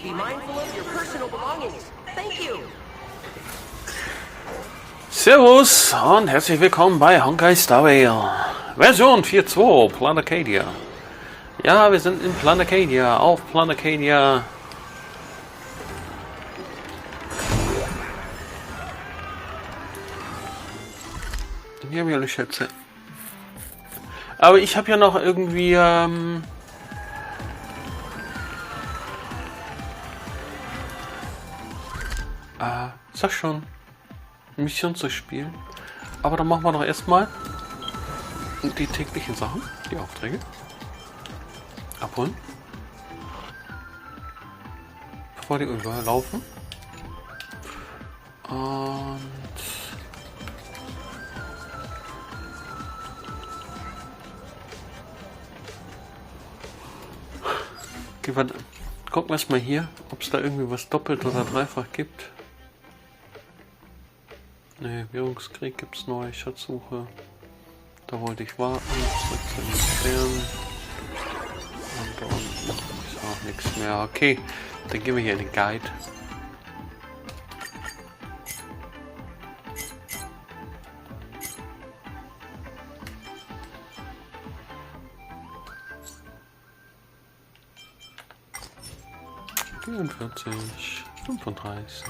Be mindful of your personal belongings. Thank you. Servus und herzlich willkommen bei Honkai Version 4.2 Planarcadia. Ja, wir sind in Planarcadia, auf Planarcadia. Hier haben wir alle Schätze. Aber ich habe ja noch irgendwie sag schon, Mission zu spielen. Aber dann machen wir doch erstmal die täglichen Sachen, die Aufträge abholen, bevor die überlaufen. Und okay, warte. Gucken wir erstmal hier, ob es da irgendwie was doppelt oder dreifach gibt. Ne, Währungskrieg gibt es neu, Schatzsuche. Da wollte ich warten, zurück zu den Sternen. Und da unten ist auch nichts mehr. Okay, dann gehen wir hier in den Guide. ...44, 35...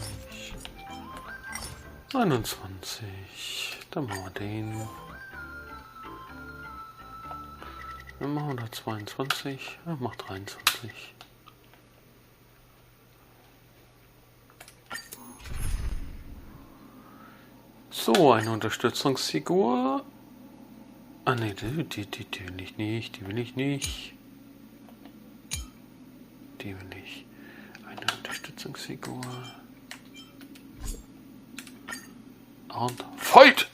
21, dann machen wir den. Dann machen wir da 22, dann macht 23. So, eine Unterstützungsfigur. Ah ne, die will ich nicht, die will ich nicht. Die will ich. Eine Unterstützungsfigur. Und Fight!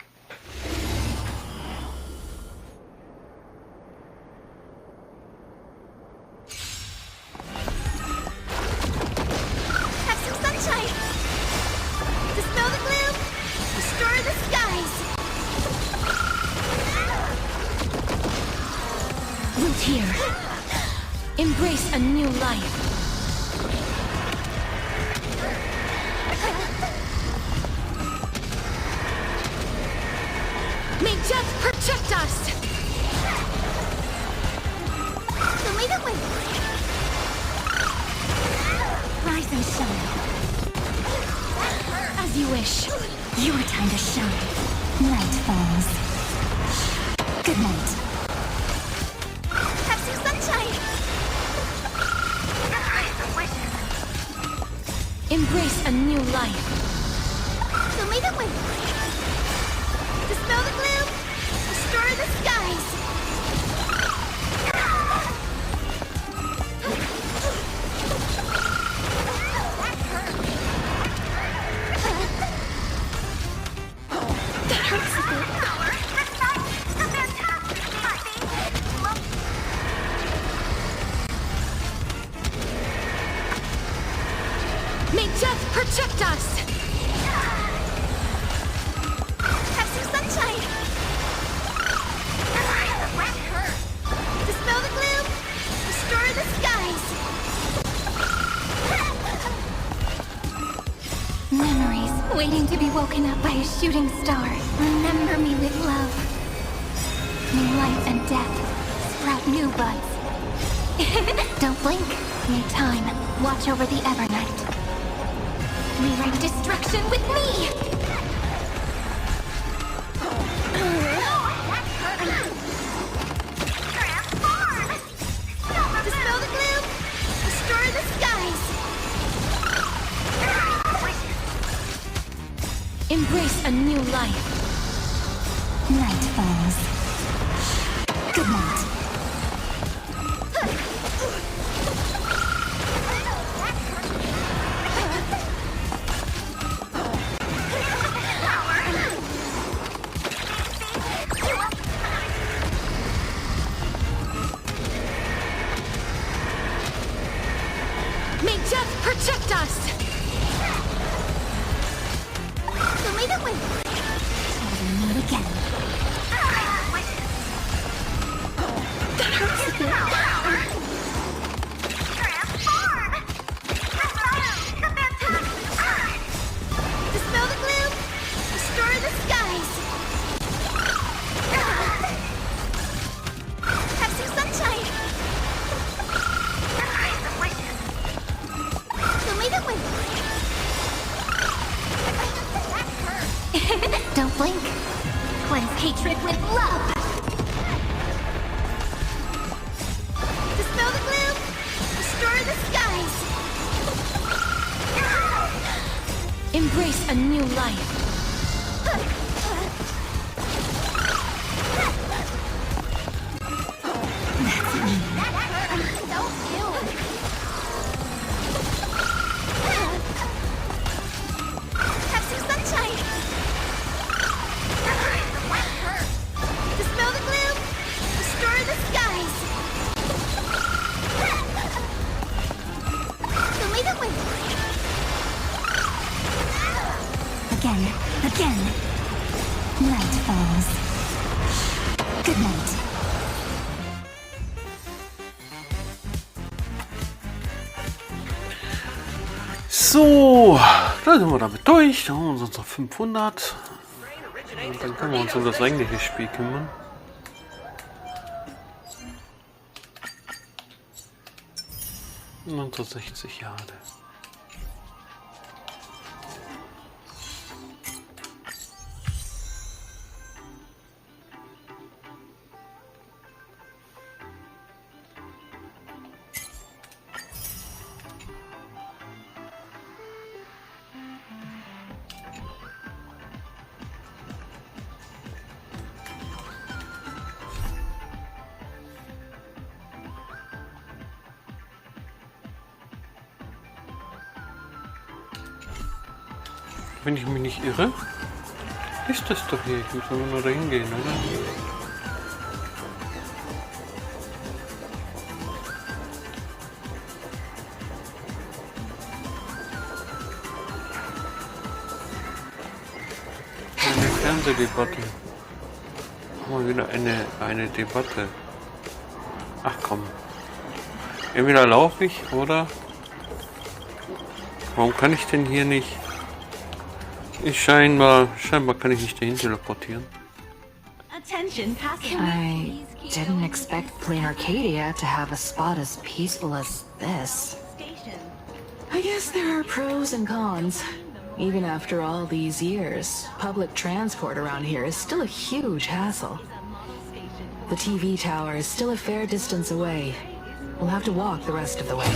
Have some sunshine! Dispel the gloom! Destroy the skies! Root here. Embrace a new life. May death protect us! The leader wins! Rise and shine. As you wish. Your time to shine. Night falls. Good night. Have some sunshine! Embrace a new life. The leader wins! Dispel the gloom! Destroy the skies! That hurts a bit. May death protect us! Have some sunshine! Dispel the gloom! Destroy the skies! Memories waiting to be woken up by a shooting star. Remember me with love. May life and death sprout new buds. Don't blink. May time watch over the Evernight. Rewrite destruction with me! Dispel the gloom! Destroy the skies! Embrace a new life. Night falls. Good night. May death protect us! The leader wins! Till we meet again. That hurts a bit. hatred with love. Dispel the gloom, restore the skies. Embrace a new life. Have some sunshine. Dispel the gloom, restore the skies. Show me the way. Again. Night falls. Good night. So, da sind wir damit durch. Da haben wir uns noch 500. Und dann können wir uns um das eigentliche Spiel kümmern. Und 1960 Jahre. Wenn ich mich nicht irre, ist das doch hier. Ich muss nur dahin gehen, oder? Eine Fernsehdebatte. Mal wieder eine Debatte. Ach komm. Entweder laufe ich, oder? Warum kann ich denn hier nicht? Scheinbar kann ich nicht dahin teleportieren. I didn't expect Planarcadia to have a spot as peaceful as this. I guess there are pros and cons. Even after all these years, public transport around here is still a huge hassle. The TV tower is still a fair distance away. We'll have to walk the rest of the way.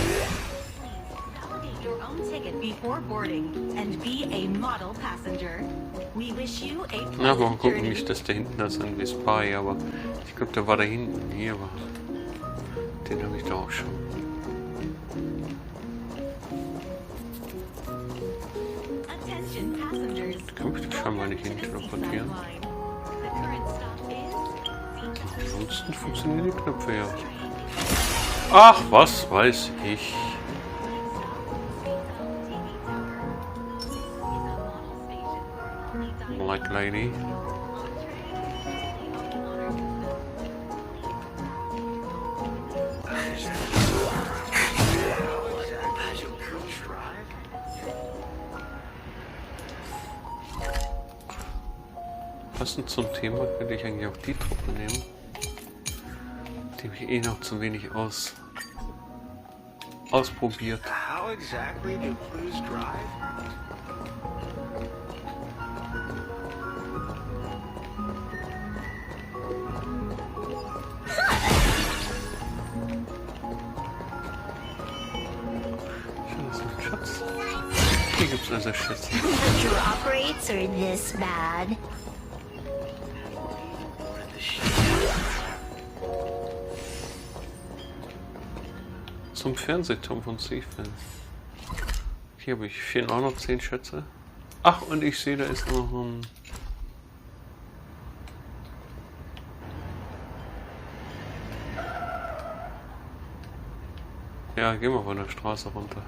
Before boarding and be a model passenger. We wish you a Na, mal gucken, nicht, dass da hinten das an wie Spy, aber ich glaube, der war da hinten. Hier war. Den habe ich da auch schon. Da kann ich scheinbar nicht hin teleportieren. Ansonsten funktionieren die Knöpfe ja. Ach, was weiß ich. Like lady. Passend zum Thema könnte ich eigentlich auch die Truppe nehmen. Die habe ich eh noch zu wenig ausprobiert. How exactly do clues drive? Hier gibt's also Schätze. The drop rates are this bad. Zum Fernsehturm von SciFi. Hier fehlen auch noch 10 Schätze. Ach, und ich sehe, da ist noch ein... Ja, gehen wir von der Straße runter.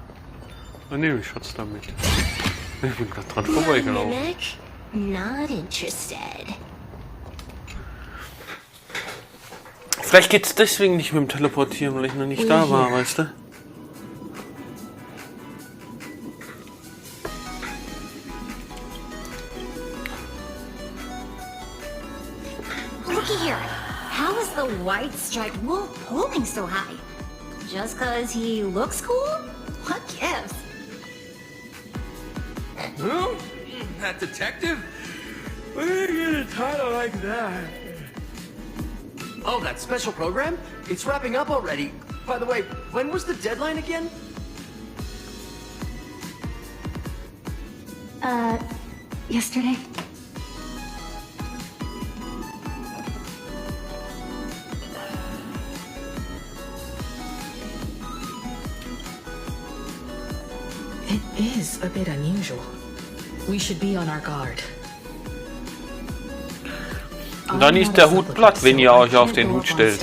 Und nehme ich Schatz damit. Ich bin gerade dran vorbeigelaufen. Mimic? Not interested. Vielleicht geht's deswegen nicht mit dem Teleportieren, weil ich noch nicht da war, weißt du? Looky here. How is the white striped wolf pulling so high? Just cause he looks cool? What gives? Who? That detective? Oh, that special program? It's wrapping up already. By the way, when was the deadline again? Yesterday. It is a bit unusual. We should be on our guard. Dann ist der Hut platt, wenn ihr euch auf den Hut stellt.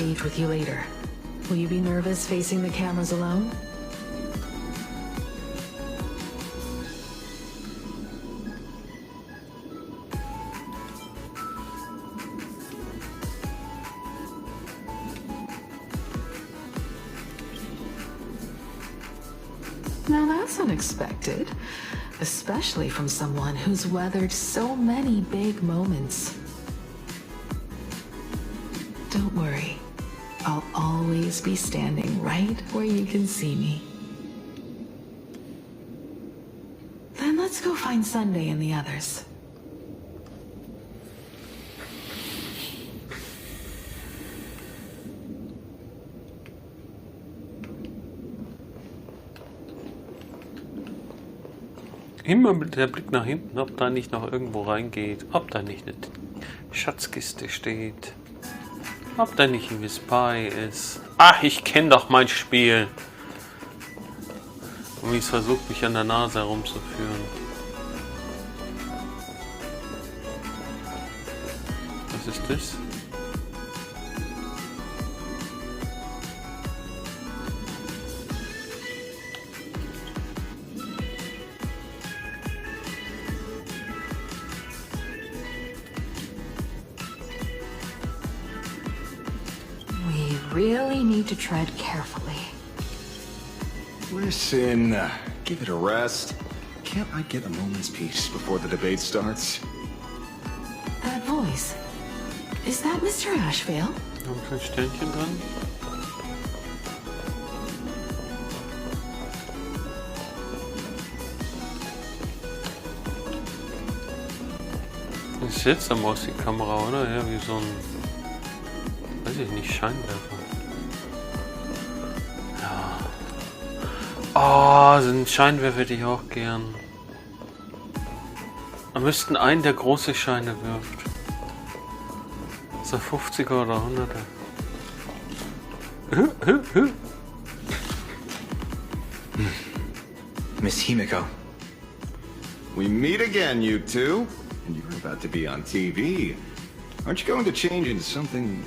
Will you be nervous facing the cameras alone? Now that's unexpected, especially from someone who's weathered so many big moments. Don't worry, I'll always be standing right where you can see me. Then let's go find Sunday and the others. Immer der Blick nach hinten, ob da nicht noch irgendwo reingeht, ob da nicht eine Schatzkiste steht, ob da nicht ein Spy ist. Ach, ich kenne doch mein Spiel. Und wie es versucht, mich an der Nase herumzuführen. Was ist das? Really need to tread carefully. Listen, give it a rest. Can't I get a moment's peace before the debate starts? That voice. Is that Mr. Ashvale? Noch ein Sternchen dran. Das ist jetzt am aus die Kamera, oder? Ja, wie so ein, weiß ich nicht, Scheinwerfer. Ja. Oh, so ein Scheinwerfer hätte ich auch gern. Am müssten einen, der große Scheine wirft. Ist er 50er oder 100er? Miss Himiko. We meet again, you two. And you're about to be on TV. Aren't you going to change into something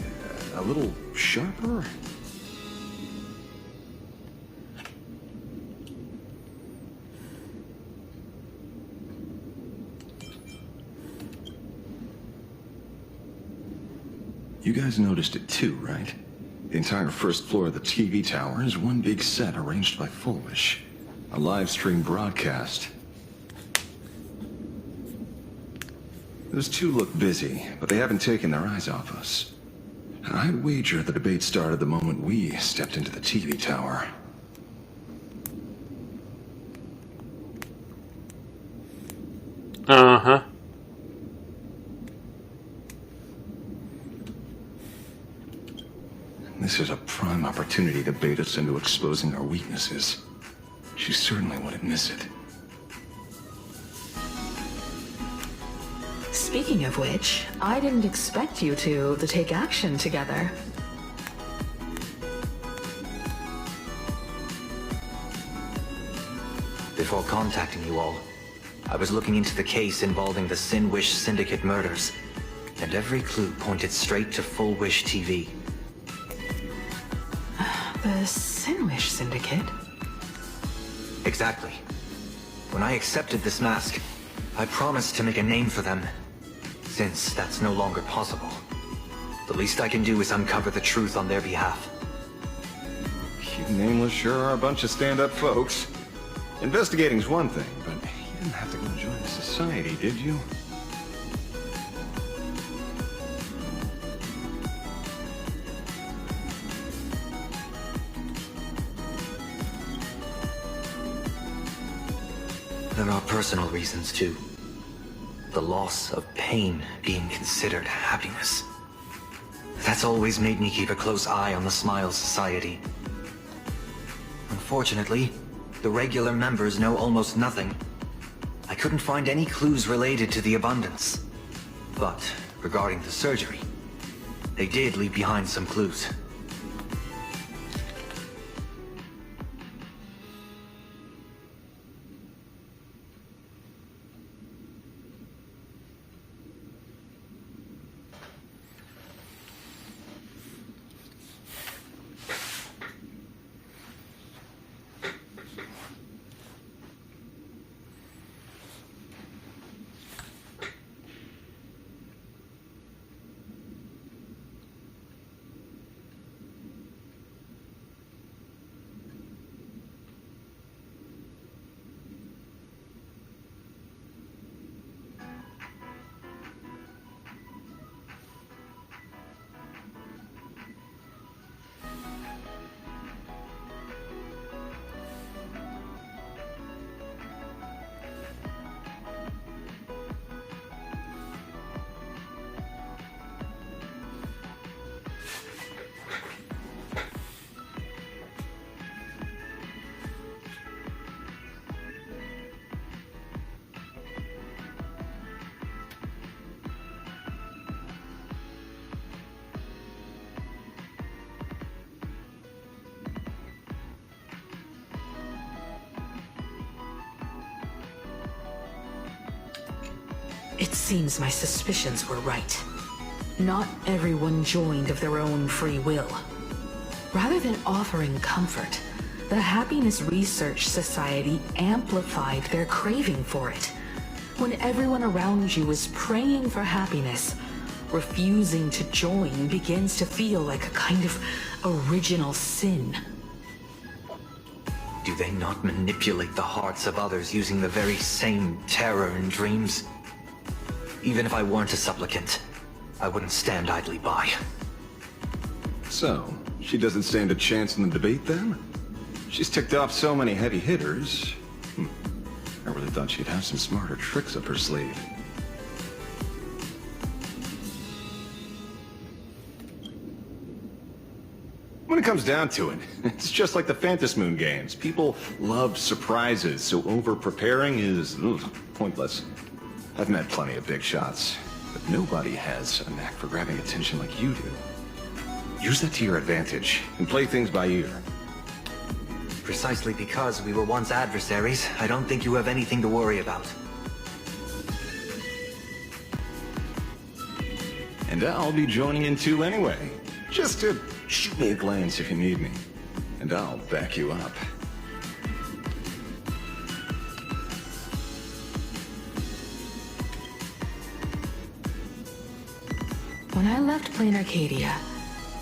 a little sharper? You guys noticed it too, right? The entire first floor of the TV tower is one big set arranged by Foolish. A live stream broadcast. Those two look busy, but they haven't taken their eyes off us. And I'd wager the debate started the moment we stepped into the TV tower. Uh-huh. This is a prime opportunity to bait us into exposing our weaknesses. She certainly wouldn't miss it. Speaking of which, I didn't expect you two to take action together. Before contacting you all, I was looking into the case involving the Sin Wish Syndicate murders, and every clue pointed straight to Full Wish TV. The Sin Wish Syndicate? Exactly. When I accepted this mask, I promised to make a name for them. Since that's no longer possible, the least I can do is uncover the truth on their behalf. You nameless sure are a bunch of stand-up folks. Investigating's one thing, but you didn't have to go join the society, did you? There are personal reasons too. the loss of pain being considered happiness. That's always made me keep a close eye on the Smile Society. Unfortunately, the regular members know almost nothing. I couldn't find any clues related to the abundance. But regarding the surgery, they did leave behind some clues. It seems my suspicions were right. Not everyone joined of their own free will. Rather than offering comfort, the Happiness Research Society amplified their craving for it. When everyone around you is praying for happiness, refusing to join begins to feel like a kind of original sin. Do they not manipulate the hearts of others using the very same terror and dreams? Even if I weren't a supplicant, I wouldn't stand idly by. So, she doesn't stand a chance in the debate then? She's ticked off so many heavy hitters. I really thought she'd have some smarter tricks up her sleeve. When it comes down to it, it's just like the Phantasmoon games. People love surprises, so over-preparing is pointless. I've met plenty of big shots, but nobody has a knack for grabbing attention like you do. Use that to your advantage, and play things by ear. Precisely because we were once adversaries, I don't think you have anything to worry about. And I'll be joining in too anyway. Just to shoot me a glance if you need me. And I'll back you up. When I left Planarcadia,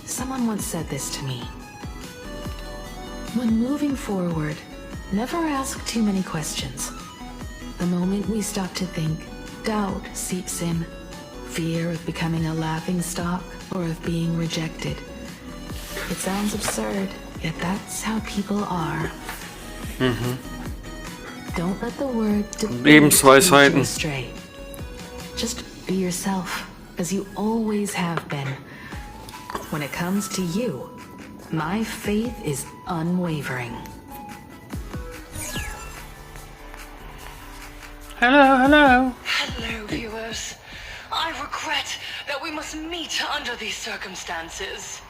someone once said this to me. When moving forward, never ask too many questions. The moment we stop to think, doubt seeps in. Fear of becoming a laughingstock or of being rejected. It sounds absurd, yet that's how people are. Don't let the word lead you astray. Just be yourself, as you always have been. When it comes to you, my faith is unwavering. Hello, hello. Hello, viewers. I regret that we must meet under these circumstances.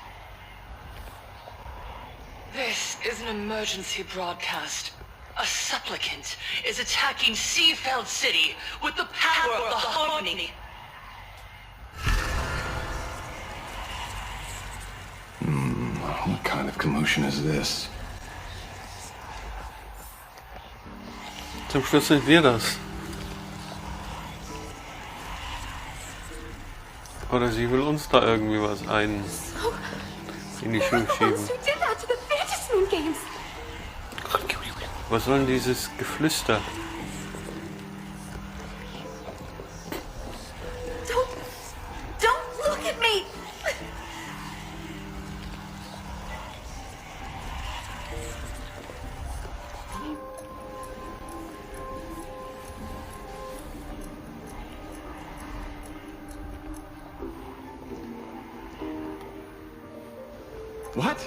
This is an emergency broadcast. A supplicant is attacking Seafeld City with the power of the harmony. What kind of commotion is this? Zum Schluss sind wir das. Oder sie will uns da irgendwie was in die Schuhe schieben. Was soll denn dieses Geflüster? Don't look at me! What?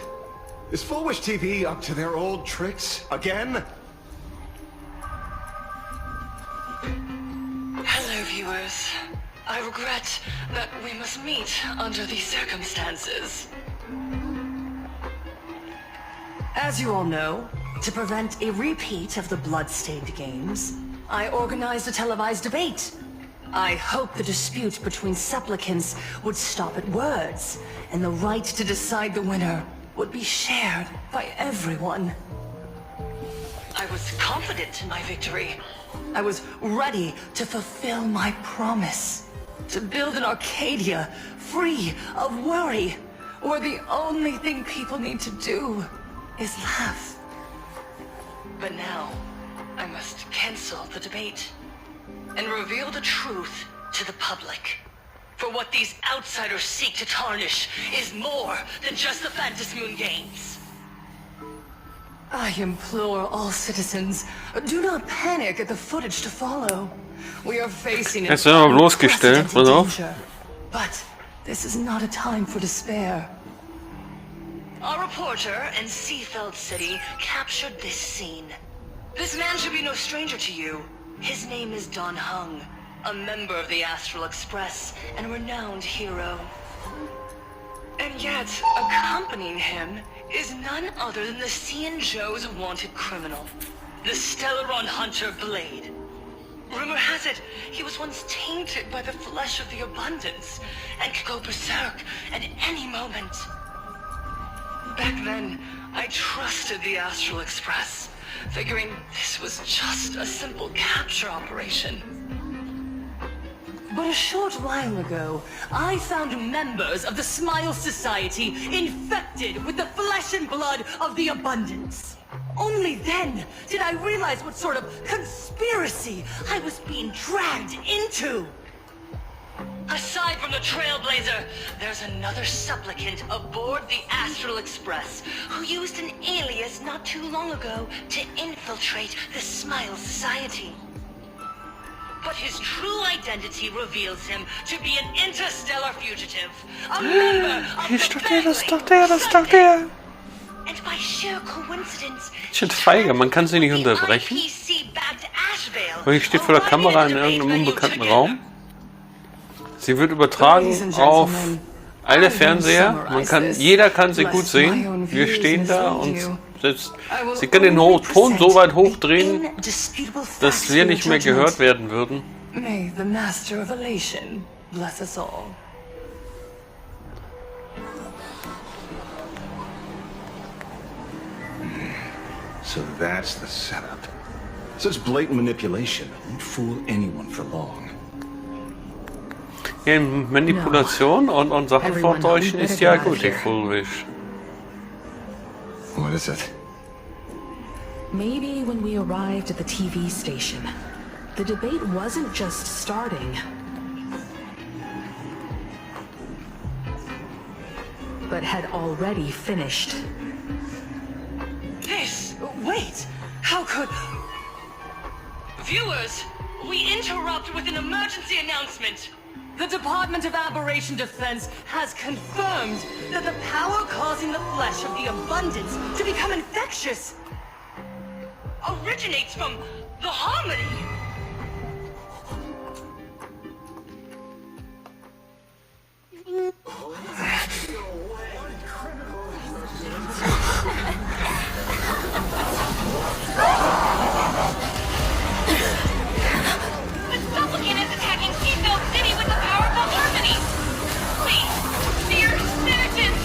Is Full Wish TV up to their old tricks again? Hello, viewers. I regret that we must meet under these circumstances. As you all know, to prevent a repeat of the blood-stained games, I organized a televised debate. I hope the dispute between supplicants would stop at words, and the right to decide the winner would be shared by everyone. I was confident in my victory. I was ready to fulfill my promise. To build an Arcadia free of worry, where the only thing people need to do is laugh. But now, I must cancel the debate and reveal the truth to the public. For what these outsiders seek to tarnish is more than just the Fantasy-Moon games. I implore all citizens, do not panic at the footage to follow. We are facing an Jetzt sind wir bloßgestellt, unprecedented pass auf. danger. But this is not a time for despair. Our reporter in Seafeld City captured this scene. This man should be no stranger to you. His name is Don Hung, a member of the Astral Express and a renowned hero. And yet, accompanying him is none other than the Xianzhou's wanted criminal, the Stellaron hunter Blade. Rumor has it, he was once tainted by the flesh of the abundance, and could go berserk at any moment. Back then, I trusted the Astral Express, figuring this was just a simple capture operation. But a short while ago, I found members of the Smile Society infected with the flesh and blood of the abundance. Only then did I realize what sort of conspiracy I was being dragged into. Aside from the Trailblazer, there's another supplicant aboard the Astral Express who used an alias not too long ago to infiltrate the Smile Society. But his true identity reveals him to be an interstellar fugitive, a member of the Beltway. And by sheer coincidence, Shit, feige, man kann sie nicht unterbrechen. Und ich stehe vor der Kamera in irgendeinem unbekannten Raum. Sie wird übertragen auf alle Fernseher. Jeder kann sie gut sehen. Wir stehen da und selbst sie kann den Ton so weit hochdrehen, dass wir nicht mehr gehört werden würden. May the Master of Elation bless us all. So that's the setup. Such blatant manipulation won't fool anyone for long. Ja, Manipulation und Sachen vortäuschen ist ja gut, die Full Wish. What is it? Maybe when we arrived at the TV station, the debate wasn't just starting, but had already finished. This! Wait! How could... Viewers, we interrupt with an emergency announcement. The Department of Aberration Defense has confirmed that the power causing the flesh of the abundance to become infectious originates from the Harmony. The supplicant is attacking Seafeld City with the powerful Harmony! Please, dear citizens!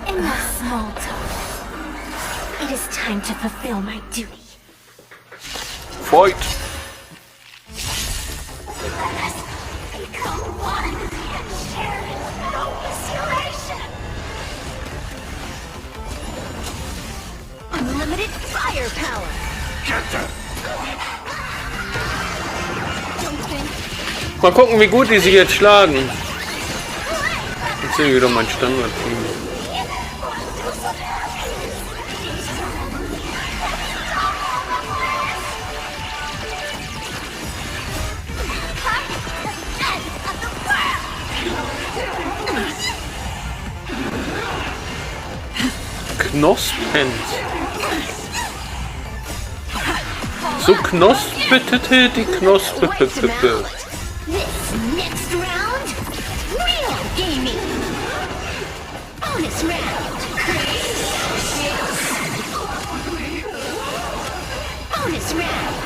Enough small talk. It is time to fulfill my duty. Fight! Let us become one and share no restoration. Unlimited firepower. Don't think. Mal gucken, wie gut die sich jetzt schlagen. Jetzt sehe ich wieder mein Standard-Team. knospend. So knospete die Knospe. This next round, real gaming. Bonus round. Bonus round.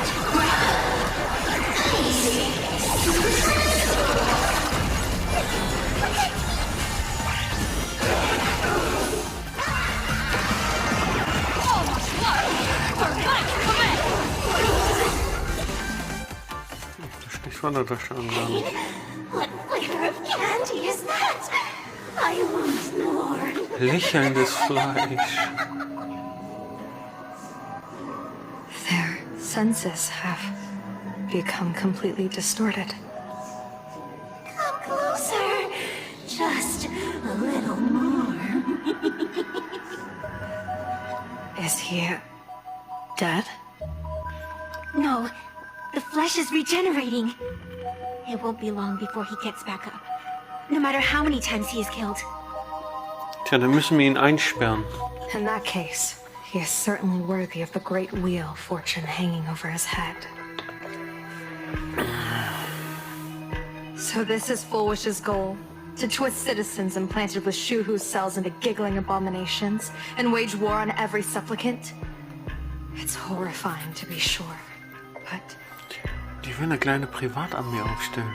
What flavor of candy is that? I want more. Lächelndes Fleisch. Their senses have become completely distorted. Come closer. Just a little more. Is he dead? No. The flesh is regenerating. It won't be long before he gets back up. No matter how many times he is killed. Tja, dann müssen wir ihn einsperren. In that case, he is certainly worthy of the great wheel fortune hanging over his head. So this is Fulwish's goal? To twist citizens implanted with Shuhu's cells into giggling abominations and wage war on every supplicant? It's horrifying to be sure, but... Die will eine kleine Privatarmee aufstellen.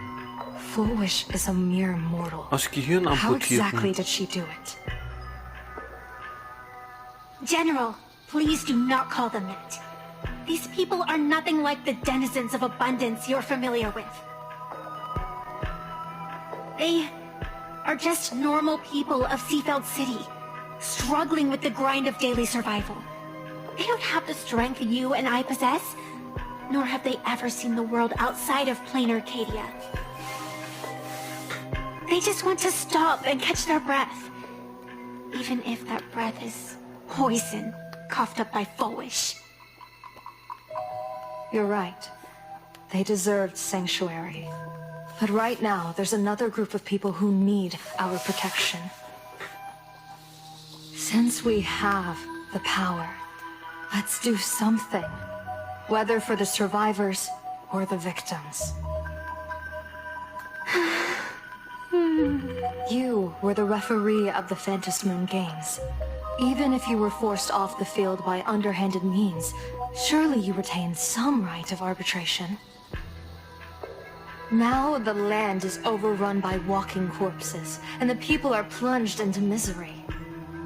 Fulwish is a mere mortal. Aus Gehirn How amputierten. exactly did she do it? General, please do not call them that. These people are nothing like the denizens of abundance you're familiar with. They are just normal people of Seafeld City, struggling with the grind of daily survival. They don't have the strength you and I possess, nor have they ever seen the world outside of Planarcadia. They just want to stop and catch their breath, even if that breath is poison coughed up by Fulwish. You're right. They deserved sanctuary. But right now, there's another group of people who need our protection. Since we have the power, let's do something. Whether for the survivors or the victims. You were the referee of the Fantasy Moon Games. Even if you were forced off the field by underhanded means, surely you retained some right of arbitration. Now the land is overrun by walking corpses, and the people are plunged into misery.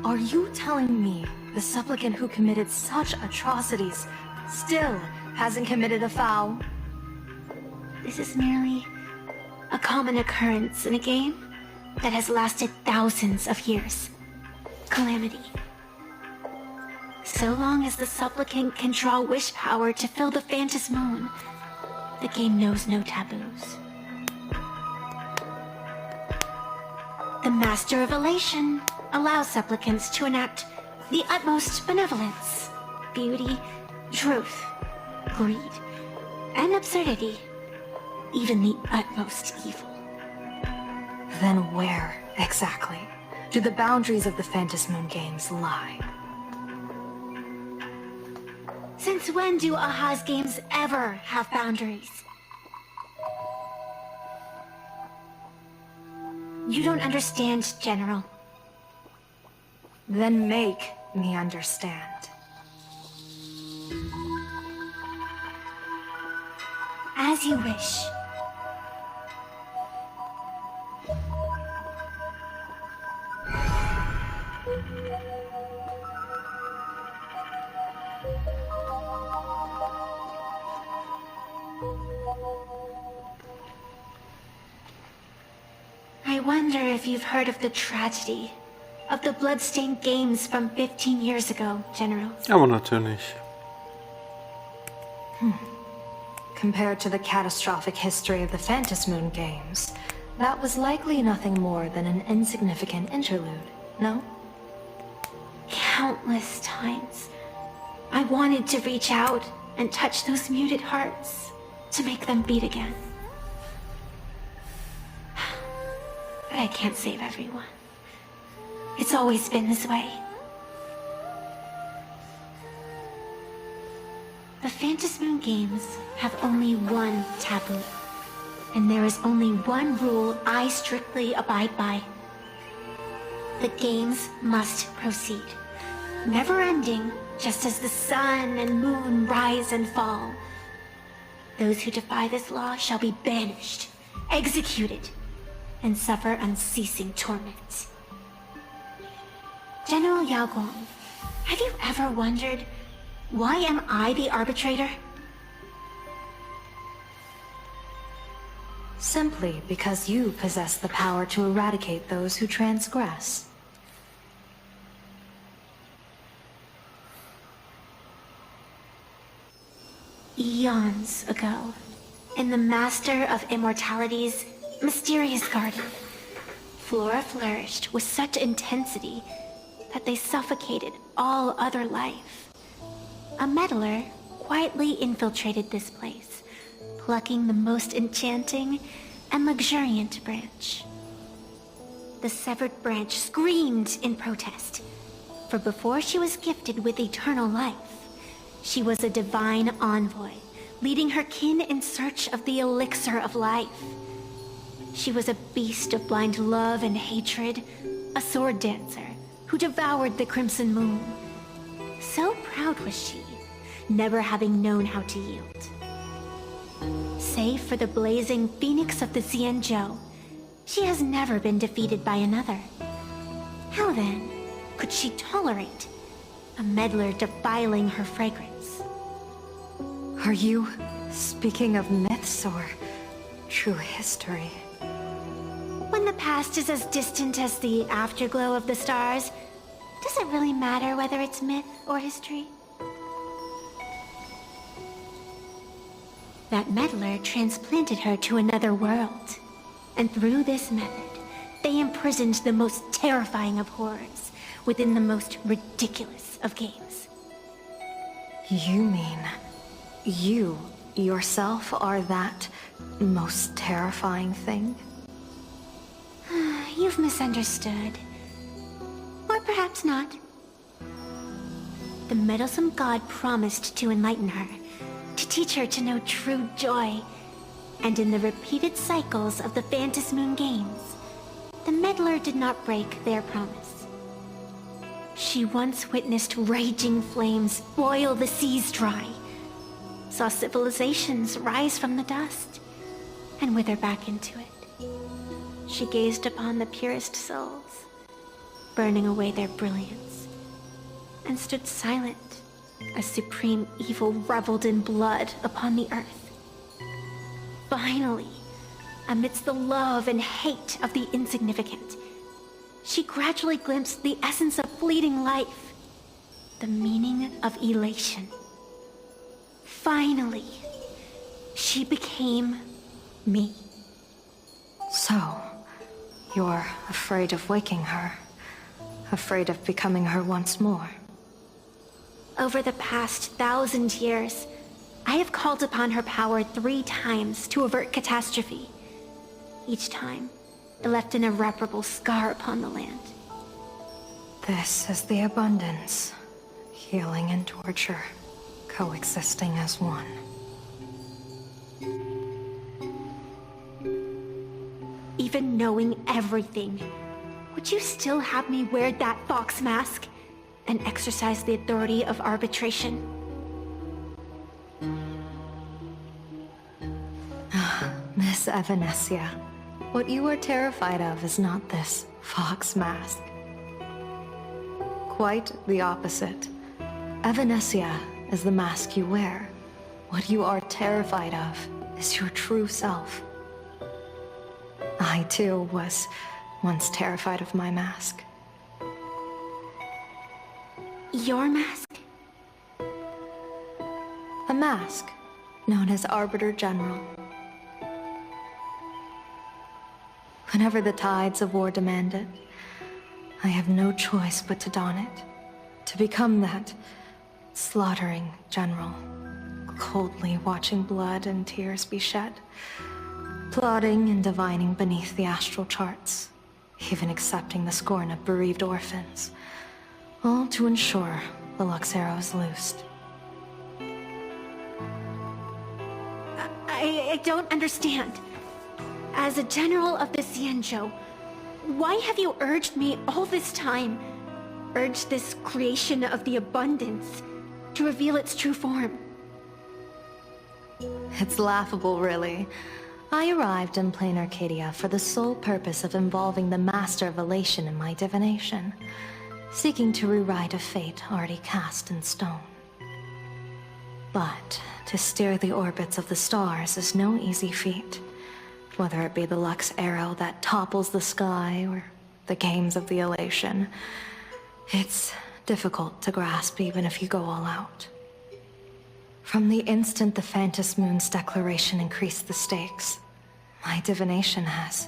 Are you telling me the supplicant who committed such atrocities still hasn't committed a foul? This is merely a common occurrence in a game that has lasted thousands of years. Calamity. So long as the supplicant can draw wish power to fill the Fantasy Moon, the game knows no taboos. The Master of Elation allows supplicants to enact the utmost benevolence, beauty, truth, greed, and absurdity, even the utmost evil. Then where, exactly, do the boundaries of the Fantasy Moon Games lie? Since when do Aha's games ever have boundaries? You don't understand, General. Then make me understand. As you wish. I wonder if you've heard of the tragedy of the bloodstained games from 15 years ago, General. Aber natürlich. Compared to the catastrophic history of the Fantasy Moon Games, that was likely nothing more than an insignificant interlude, no? Countless times, I wanted to reach out and touch those muted hearts to make them beat again. But I can't save everyone. It's always been this way. The Fantasy-Moon Games have only one taboo. And there is only one rule I strictly abide by. The games must proceed. Never ending, just as the sun and moon rise and fall. Those who defy this law shall be banished, executed, and suffer unceasing torment. General Yao Guang, have you ever wondered, why am I the arbitrator? Simply because you possess the power to eradicate those who transgress. Eons ago, in the Master of Immortality's mysterious garden, flora flourished with such intensity that they suffocated all other life. A meddler quietly infiltrated this place, plucking the most enchanting and luxuriant branch. The severed branch screamed in protest, for before she was gifted with eternal life, she was a divine envoy, leading her kin in search of the elixir of life. She was a beast of blind love and hatred, a sword dancer who devoured the crimson moon. So proud was she, never having known how to yield. Save for the blazing phoenix of the Xianzhou, she has never been defeated by another. How then could she tolerate a meddler defiling her fragrance? Are you speaking of myths or true history? When the past is as distant as the afterglow of the stars, does it really matter whether it's myth or history? That meddler transplanted her to another world, and through this method, they imprisoned the most terrifying of horrors within the most ridiculous of games. You mean you yourself are that most terrifying thing? You've misunderstood. Or perhaps not. The meddlesome god promised to enlighten her, to teach her to know true joy. And in the repeated cycles of the Fantasy-Moon Games, the meddler did not break their promise. She once witnessed raging flames boil the seas dry, saw civilizations rise from the dust, and wither back into it. She gazed upon the purest souls, burning away their brilliance, and stood silent as supreme evil reveled in blood upon the earth. Finally, amidst the love and hate of the insignificant, she gradually glimpsed the essence of fleeting life, the meaning of elation. Finally, she became me. So, you're afraid of waking her, afraid of becoming her once more. Over the past 1,000 years, I have called upon her power 3 times to avert catastrophe. Each time, it left an irreparable scar upon the land. This is the abundance, healing and torture, coexisting as one. Even knowing everything, would you still have me wear that fox mask and exercise the authority of arbitration? Miss Evanesia, what you are terrified of is not this fox mask. Quite the opposite. Evanesia is the mask you wear. What you are terrified of is your true self. I, too, was once terrified of my mask. Your mask? A mask known as Arbiter General. Whenever the tides of war demand it, I have no choice but to don it, to become that slaughtering general, coldly watching blood and tears be shed, plotting and divining beneath the astral charts, even accepting the scorn of bereaved orphans, all to ensure the Luxero is loosed. I don't understand. As a general of the Xianzhou, why have you urged me all this time? Urged this creation of the abundance to reveal its true form? It's laughable, really. I arrived in Planarcadia for the sole purpose of involving the Master of Elation in my divination, seeking to rewrite a fate already cast in stone. But to steer the orbits of the stars is no easy feat, whether it be the Lux arrow that topples the sky or the games of the Elation. It's difficult to grasp even if you go all out. From the instant the Phantas Moon's declaration increased the stakes, my divination has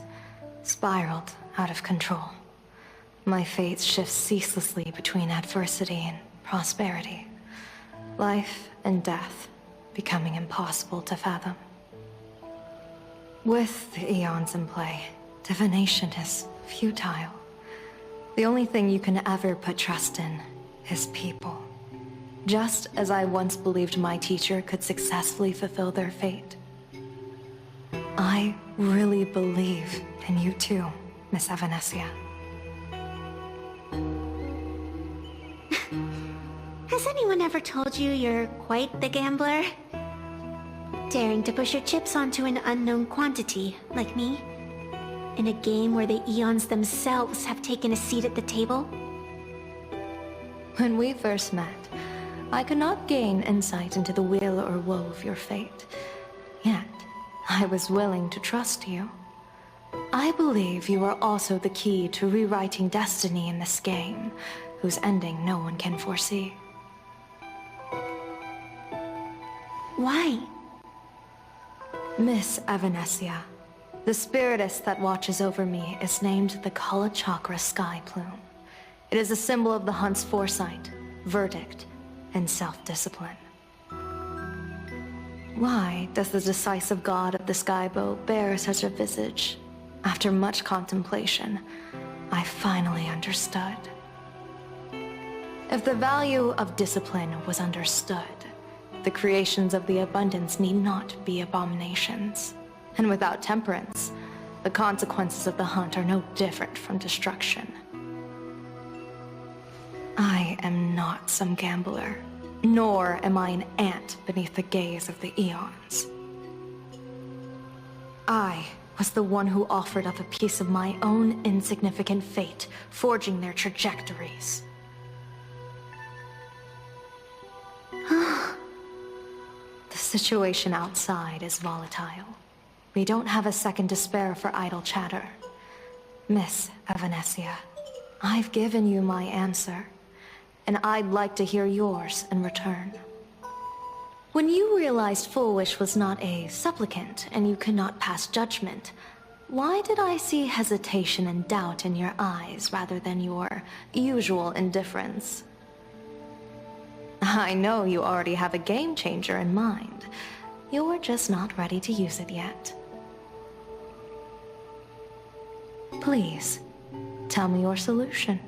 spiraled out of control. My fate shifts ceaselessly between adversity and prosperity, life and death becoming impossible to fathom. With the eons in play, divination is futile. The only thing you can ever put trust in is people. Just as I once believed my teacher could successfully fulfill their fate. I really believe in you too, Miss Evanesia. Has anyone ever told you you're quite the gambler? Daring to push your chips onto an unknown quantity, like me? In a game where the eons themselves have taken a seat at the table? When we first met, I could not gain insight into the will or woe of your fate. Yet, I was willing to trust you. I believe you are also the key to rewriting destiny in this game, whose ending no one can foresee. Why? Miss Evanesia, the spiritess that watches over me is named the Kala Chakra Sky Plume. It is a symbol of the hunt's foresight, verdict, and self-discipline. Why does the decisive god of the skybow bear such a visage? After much contemplation, I finally understood. If the value of discipline was understood, the creations of the abundance need not be abominations. And without temperance, the consequences of the hunt are no different from destruction. I am not some gambler, nor am I an ant beneath the gaze of the eons. I was the one who offered up a piece of my own insignificant fate, forging their trajectories. The situation outside is volatile. We don't have a second to spare for idle chatter. Miss Evanesia, I've given you my answer, and I'd like to hear yours in return. When you realized Full Wish was not a supplicant and you could not pass judgment, why did I see hesitation and doubt in your eyes rather than your usual indifference? I know you already have a game changer in mind. You're just not ready to use it yet. Please, tell me your solution.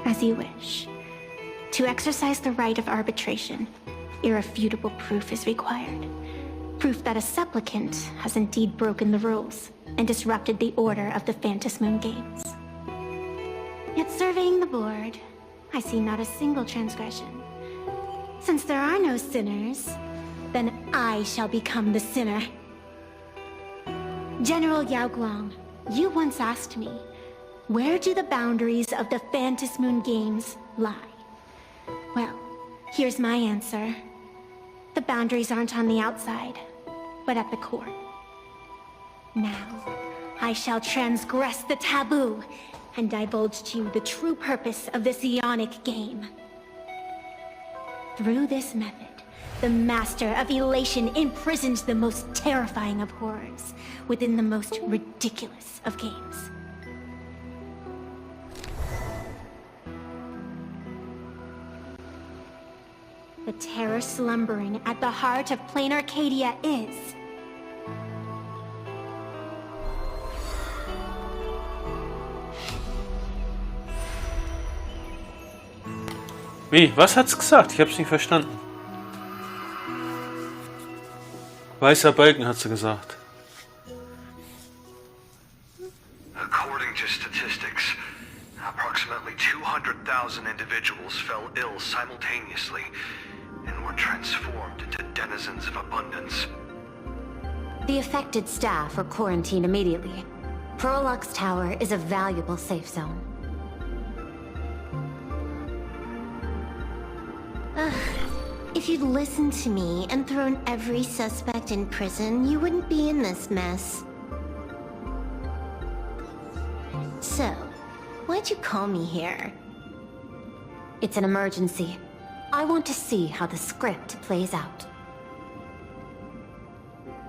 As you wish. To exercise the right of arbitration, irrefutable proof is required. Proof that a supplicant has indeed broken the rules and disrupted the order of the Phantas Moon Games. Yet surveying the board, I see not a single transgression. Since there are no sinners, then I shall become the sinner. General Yao Guang, you once asked me, where do the boundaries of the Phantas Moon Games lie? Well, here's my answer. The boundaries aren't on the outside, but at the core. Now, I shall transgress the taboo and divulge to you the true purpose of this Ionic game. Through this method, the Master of Elation imprisons the most terrifying of horrors within the most ridiculous of games. The terror slumbering at the heart of Planarcadia is... Wie? Was hat's gesagt? Ich hab's nicht verstanden. Weißer Balken hat sie gesagt. According to statistics, approximately 200,000 individuals fell ill simultaneously and were transformed into denizens of abundance. The affected staff were quarantined immediately. Prolux Tower is a valuable safe zone. If you'd listened to me and thrown every suspect in prison, you wouldn't be in this mess. So, why'd you call me here? It's an emergency. I want to see how the script plays out.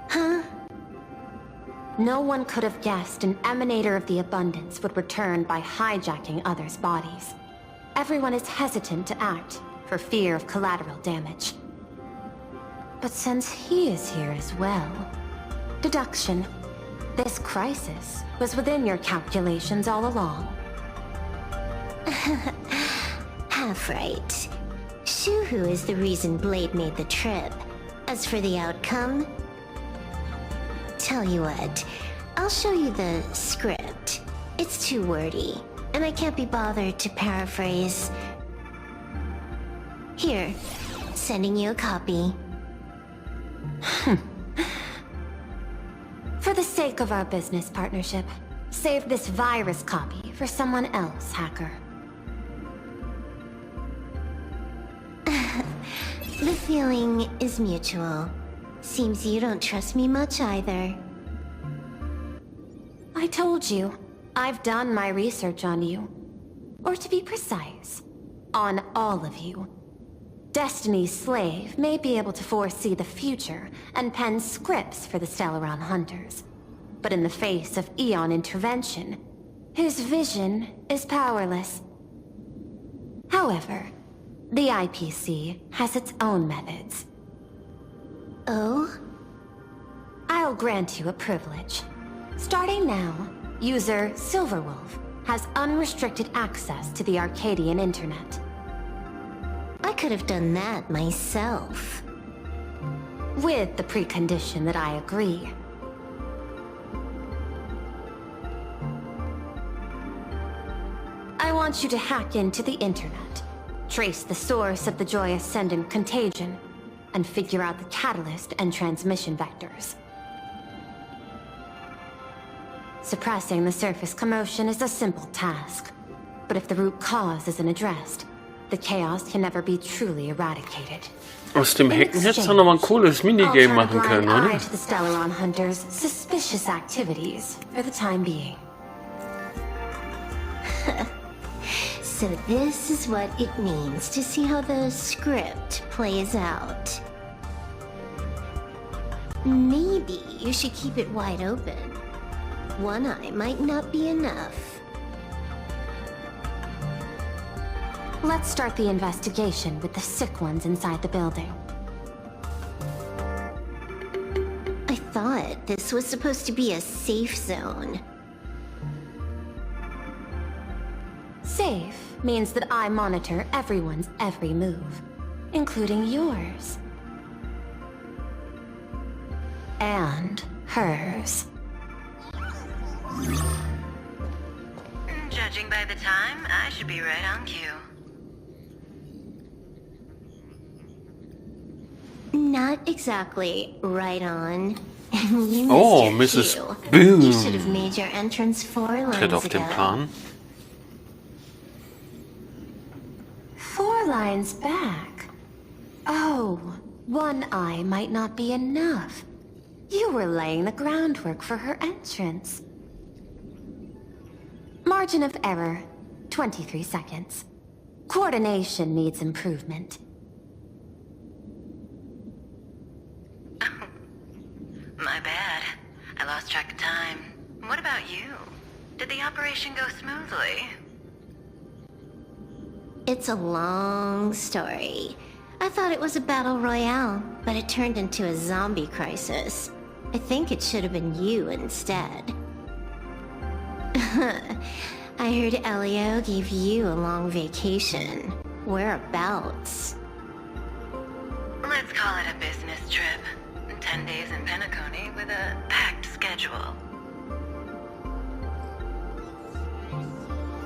Huh? No one could have guessed an emanator of the abundance would return by hijacking others' bodies. Everyone is hesitant to act, for fear of collateral damage. But since he is here as well... Deduction. This crisis was within your calculations all along. Half right. Shuhu is the reason Blade made the trip. As for the outcome... Tell you what, I'll show you the script. It's too wordy, and I can't be bothered to paraphrase. Here, sending you a copy. For the sake of our business partnership, save this virus copy for someone else, hacker. The feeling is mutual. Seems you don't trust me much either. I told you, I've done my research on you. Or to be precise, on all of you. Destiny's slave may be able to foresee the future and pen scripts for the Stellaron hunters. But in the face of Eon intervention, his vision is powerless. However, the IPC has its own methods. Oh? I'll grant you a privilege. Starting now, user Silverwolf has unrestricted access to the Arcadian internet. I could have done that myself. With the precondition that I agree. I want you to hack into the internet, trace the source of the Joy Ascendant contagion, and figure out the catalyst and transmission vectors. Suppressing the surface commotion is a simple task, but if the root cause isn't addressed, the chaos can never be truly eradicated. Aus dem Hacken hättest du noch mal ein cooles Minigame machen können, oder? To the Stellaron hunters' suspicious activities for the time being. So this is what it means to see how the script plays out. Maybe you should keep it wide open. One eye might not be enough. Let's start the investigation with the sick ones inside the building. I thought this was supposed to be a safe zone. Safe means that I monitor everyone's every move, including yours. And hers. Judging by the time, I should be right on cue. Not exactly right on. You Oh, missed your Mrs. cue. Boom. You should have made your entrance 4 lines Tritt auf ago. den Plan. 4 lines back. Oh, one eye might not be enough. You were laying the groundwork for her entrance. Margin of error, 23 seconds. Coordination needs improvement. My bad. I lost track of time. What about you? Did the operation go smoothly? It's a long story. I thought it was a battle royale, but it turned into a zombie crisis. I think it should have been you instead. I heard Elio gave you a long vacation. Whereabouts? Let's call it a business trip. 10 days in Penacony with a packed schedule.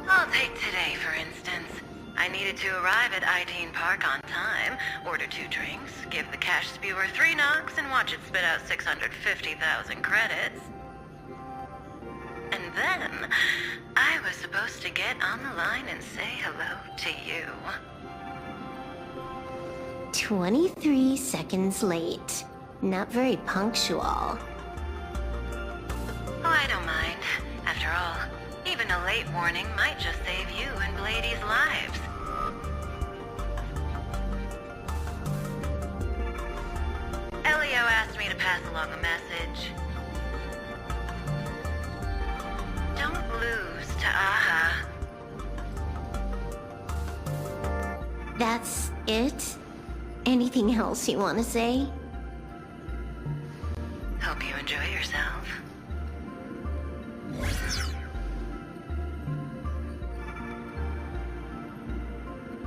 I'll take today, for instance. I needed to arrive at Itine Park on time, order 2 drinks, give the cash spewer 3 knocks, and watch it spit out 650,000 credits. And then, I was supposed to get on the line and say hello to you. 23 seconds late. Not very punctual. Oh, I don't mind. After all, even a late warning might just save you and Blady's lives. Elio asked me to pass along a message. Don't lose to Aha. That's it? Anything else you want to say? Hope you enjoy yourself.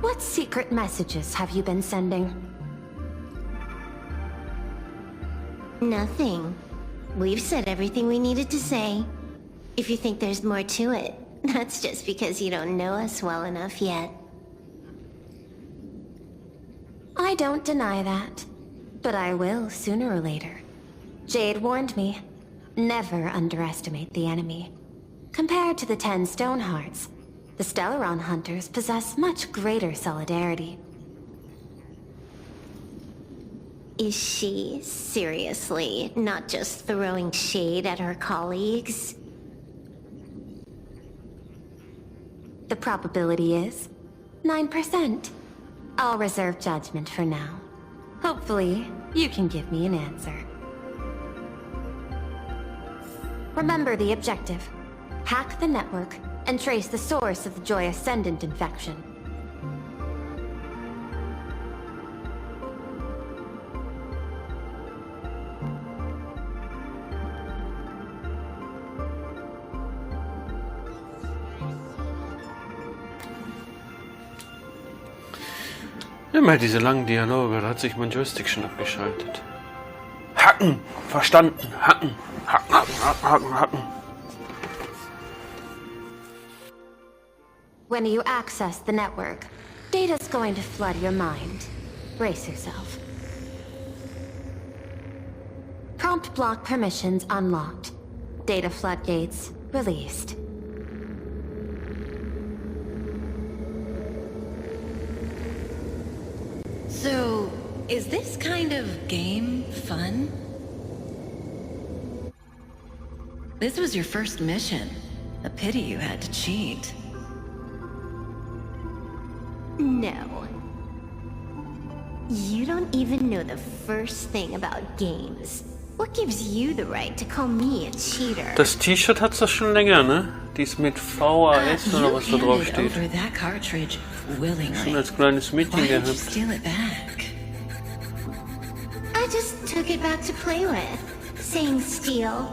What secret messages have you been sending? Nothing. We've said everything we needed to say. If you think there's more to it, that's just because you don't know us well enough yet. I don't deny that, but I will sooner or later. Jade warned me, never underestimate the enemy. Compared to the 10 Stone Hearts, the Stellaron Hunters possess much greater solidarity. Is she seriously not just throwing shade at her colleagues? The probability is 9%. I'll reserve judgment for now. Hopefully, you can give me an answer. Remember the objective. Hack the network and trace the source of the Joy Ascendant infection. Immer diese langen Dialoge, da hat sich mein Joystick schon abgeschaltet. Hacken! Verstanden! Hacken! Hacken, hacken, hacken, hacken, hacken! When you access the network, data's going to flood your mind. Brace yourself. Prompt block permissions unlocked. Data floodgates released. So, is this kind of game fun? This was your first mission. A pity you had to cheat. No. You don't even know the first thing about games. What gives you the right to call me a cheater? Das T-Shirt hat's doch schon länger, ne? Dies mit VAS oder was da drauf steht. Schon als kleines Mädchen gehabt. I just took it back to play with. Saying steal.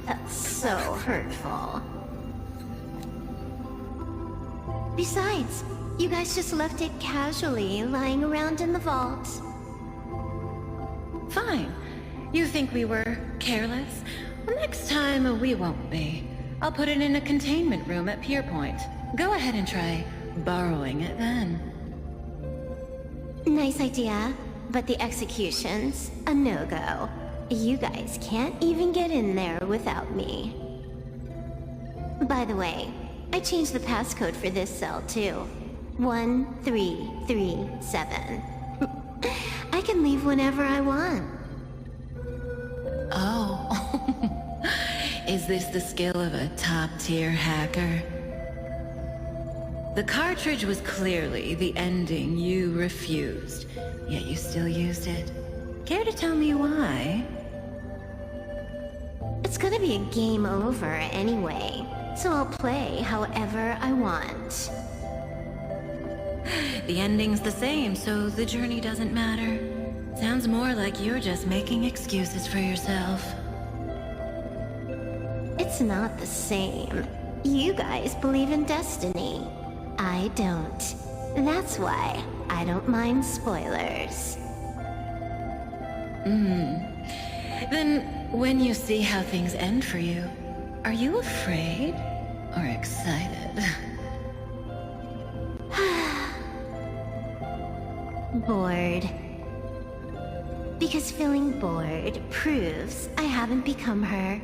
That's so hurtful. Besides, you guys just left it casually lying around in the vault. Fine. You think we were careless? Well, next time we won't be. I'll put it in a containment room at Pier Point. Go ahead and try borrowing it then. Nice idea, but the execution's a no-go. You guys can't even get in there without me. By the way, I changed the passcode for this cell too. 1337. I can leave whenever I want. Oh. Is this the skill of a top-tier hacker? The cartridge was clearly the ending you refused, yet you still used it. Care to tell me why? It's gonna be a game over anyway, so I'll play however I want. The ending's the same, so the journey doesn't matter. Sounds more like you're just making excuses for yourself. It's not the same. You guys believe in destiny. I don't. That's why I don't mind spoilers. Then, when you see how things end for you, are you afraid or excited? Bored. Because feeling bored proves I haven't become her.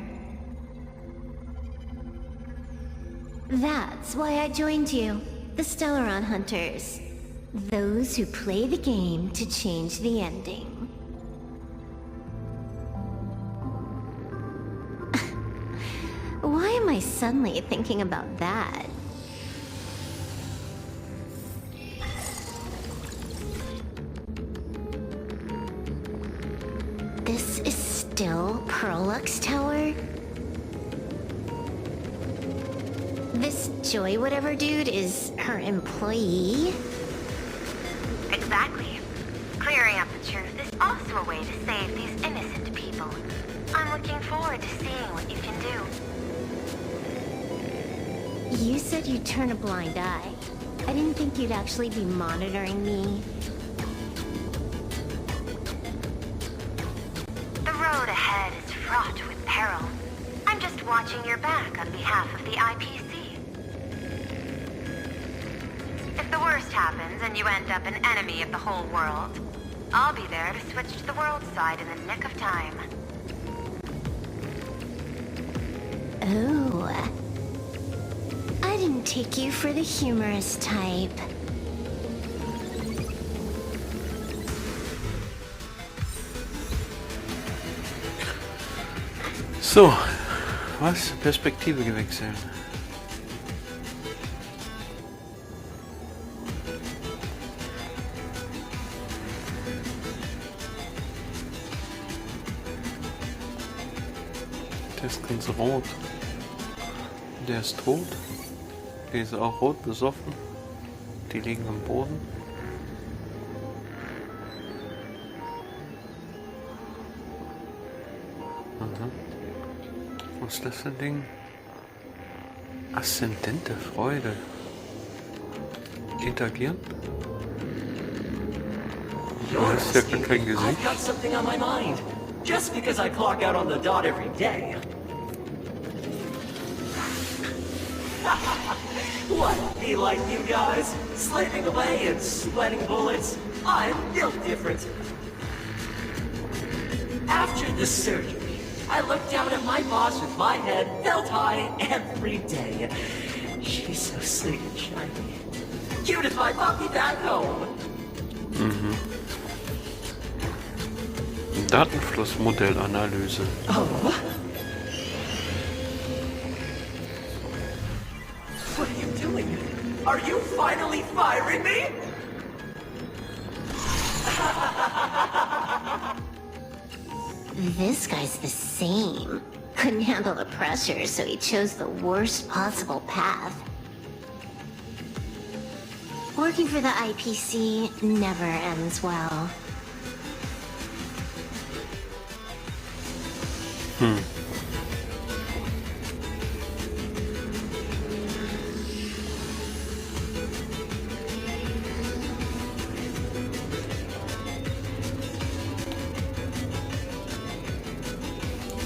That's why I joined you, the Stellaron Hunters. Those who play the game to change the ending. Why am I suddenly thinking about that? This is still Perlux Tower? This Joy whatever dude is her employee? Exactly. Clearing up the truth is also a way to save these innocent people. I'm looking forward to seeing what you can do. You said you'd turn a blind eye. I didn't think you'd actually be monitoring me. The road ahead is fraught with peril. I'm just watching your back on behalf of the IPC. If the worst happens and you end up an enemy of the whole world, I'll be there to switch to the world side in the nick of time. Oh. I didn't take you for the humorous type. So, was? Perspektive gewechselt. Der ist ganz rot. Der ist tot. Die ist auch rot besoffen. Die liegen am Boden. Aha. Was ist das für ein Ding? Aszendente Freude. Interagieren? Du hast ja gar kein Gesicht. I've got something on my mind. Just because I clock out on the dot every day. What, be like you guys? Slaving away and sweating bullets? I'm built different. After the surgery, I looked down at my boss with my head held high every day. She's so sweet and shiny. Cute as my puppy back home. Datenflussmodellanalyse. Oh. What are you doing? Are you finally firing me? This guy's the same. Couldn't handle the pressure, so he chose the worst possible path. Working for the IPC never ends well.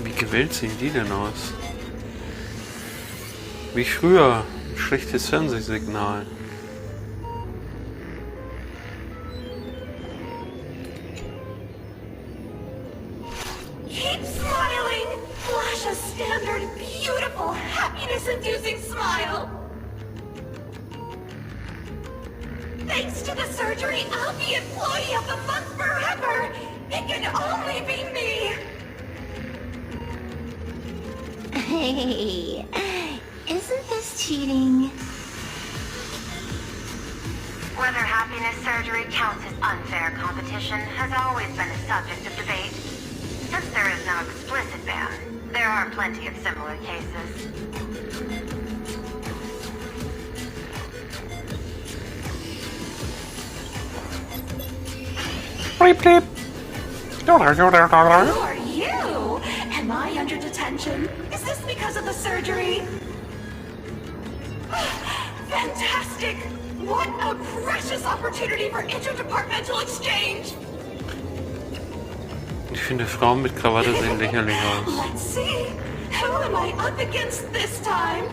Wie gewählt sehen die denn aus? Wie früher. Ein schlechtes Fernsehsignal. Keep smiling! Flash a standard, beautiful, happiness-inducing smile! Thanks to the surgery, I'll be Employee of the Month forever! It can only be me! Hey, isn't this cheating? Whether happiness surgery counts as unfair competition has always been a subject of debate. Since there is no explicit ban, there are plenty of similar cases. Bleep bleep. Who are you? Am I under detention? Is this because of the surgery? Fantastic! What a precious opportunity for interdepartmental exchange. Ich finde Frauen mit Krawatte sehen lächerlich aus. Let's see. Who am I up against this time?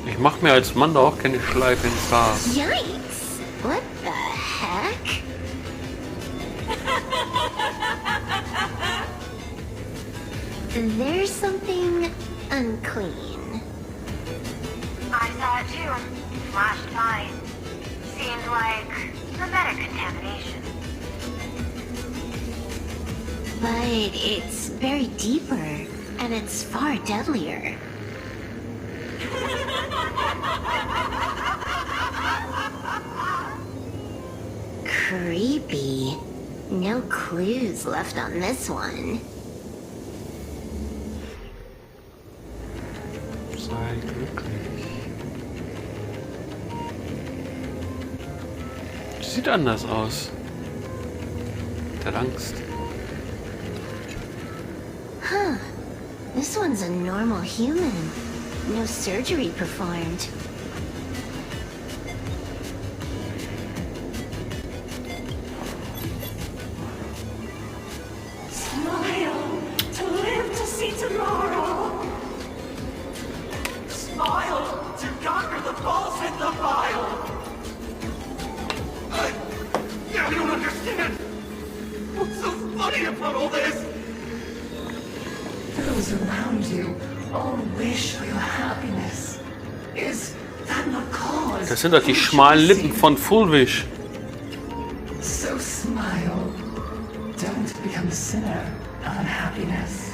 Ich mache mir als Mann da auch keine Schleife ins Haar. Yikes! What the heck? There's something unclean. I saw it too. Flashed by. Seemed like a better contamination. But it's very deeper, and it's far deadlier. Creepy. No clues left on this one. Sei glücklich. Sieht anders aus. Der hat Angst. Huh. This one's a normal human. No surgery performed. Smile to live to see tomorrow. Smile to conquer the false and the vile. Now you don't understand. What's so funny about all this? Those around you all wish for your happiness. Is that not cause? Das sind doch die schmalen Lippen von Fullwish. So smile. Don't become a sinner on happiness.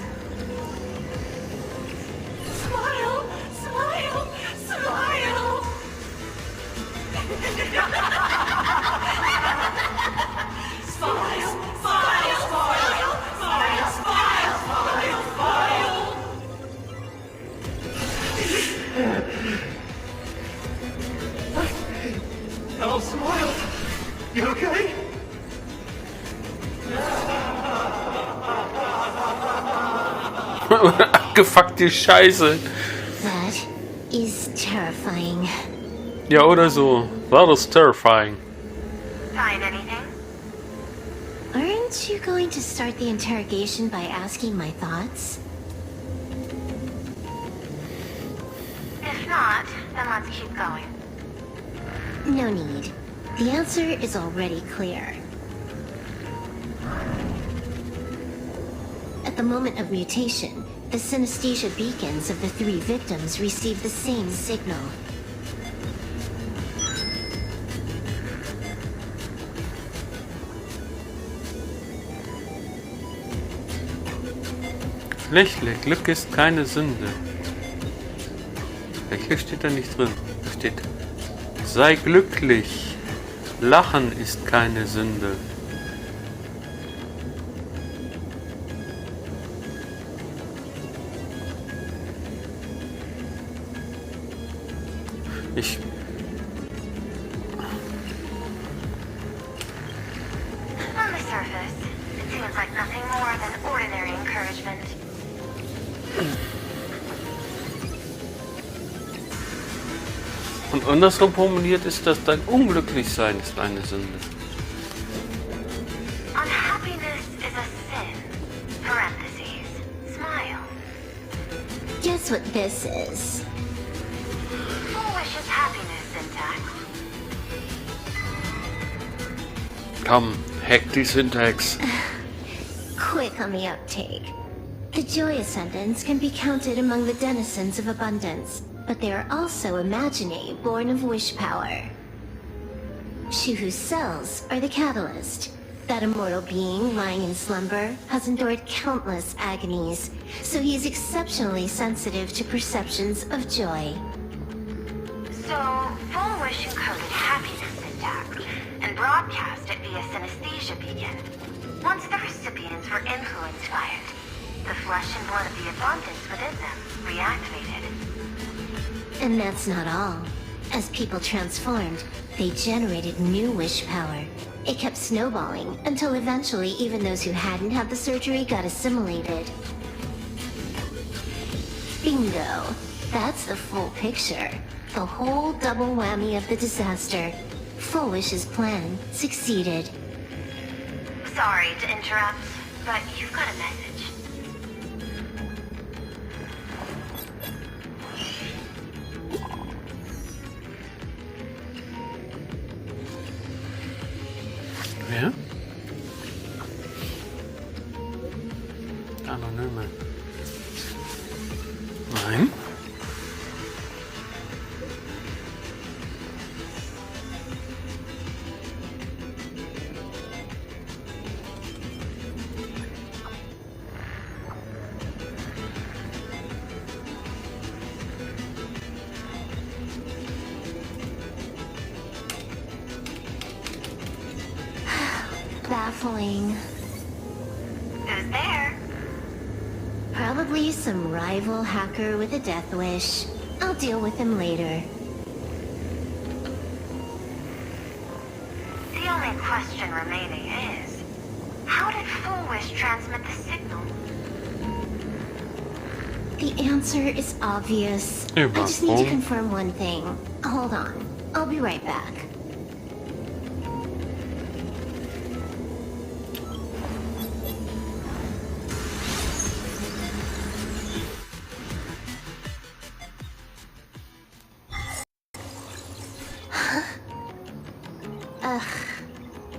Smile, smile, smile. Smile, smile, smile, smile, smile, smile, smile. Hello, smile. You okay? Abgefuckte Scheiße. That is terrifying. Ja, oder so. That is terrifying. Find anything? Aren't you going to start the interrogation by asking my thoughts? If not, then let's keep going. No need. The answer is already clear. At the moment of mutation, the synesthesia beacons of the 3 victims received the same signal. Lächle, Glück ist keine Sünde. Lächle steht da nicht drin. Da steht, sei glücklich. Lachen ist keine Sünde. Ich... On the surface, it seems like nothing more than ordinary encouragement. Und andersrum formuliert ist das, dein Unglücklichsein ist eine Sünde. Unhappiness is a sin. Parentheses. Smile. Guess what this is? Foolish happiness syntax. Komm, hack die Syntax. Quick on the uptake. The joy ascendants can be counted among the denizens of abundance, but they are also imaginae born of wish power. Shuhu's cells are the catalyst. That immortal being lying in slumber has endured countless agonies, so he is exceptionally sensitive to perceptions of joy. So, full wish encoded happiness syntax and broadcast it via synesthesia beacon. Once the recipients were influenced by it, the flesh and blood of the abundance within them reactivated. And that's not all. As people transformed, they generated new wish power. It kept snowballing until eventually even those who hadn't had the surgery got assimilated. Bingo! That's the full picture. The whole double whammy of the disaster. Full Wish's plan succeeded. Sorry to interrupt, but you've got a message. Ja? Anonyme. Nein. Baffling. Who's there? Probably some rival hacker with a death wish. I'll deal with him later. The only question remaining is, how did Full Wish transmit the signal? The answer is obvious. I just need to confirm one thing. Hold on. I'll be right back.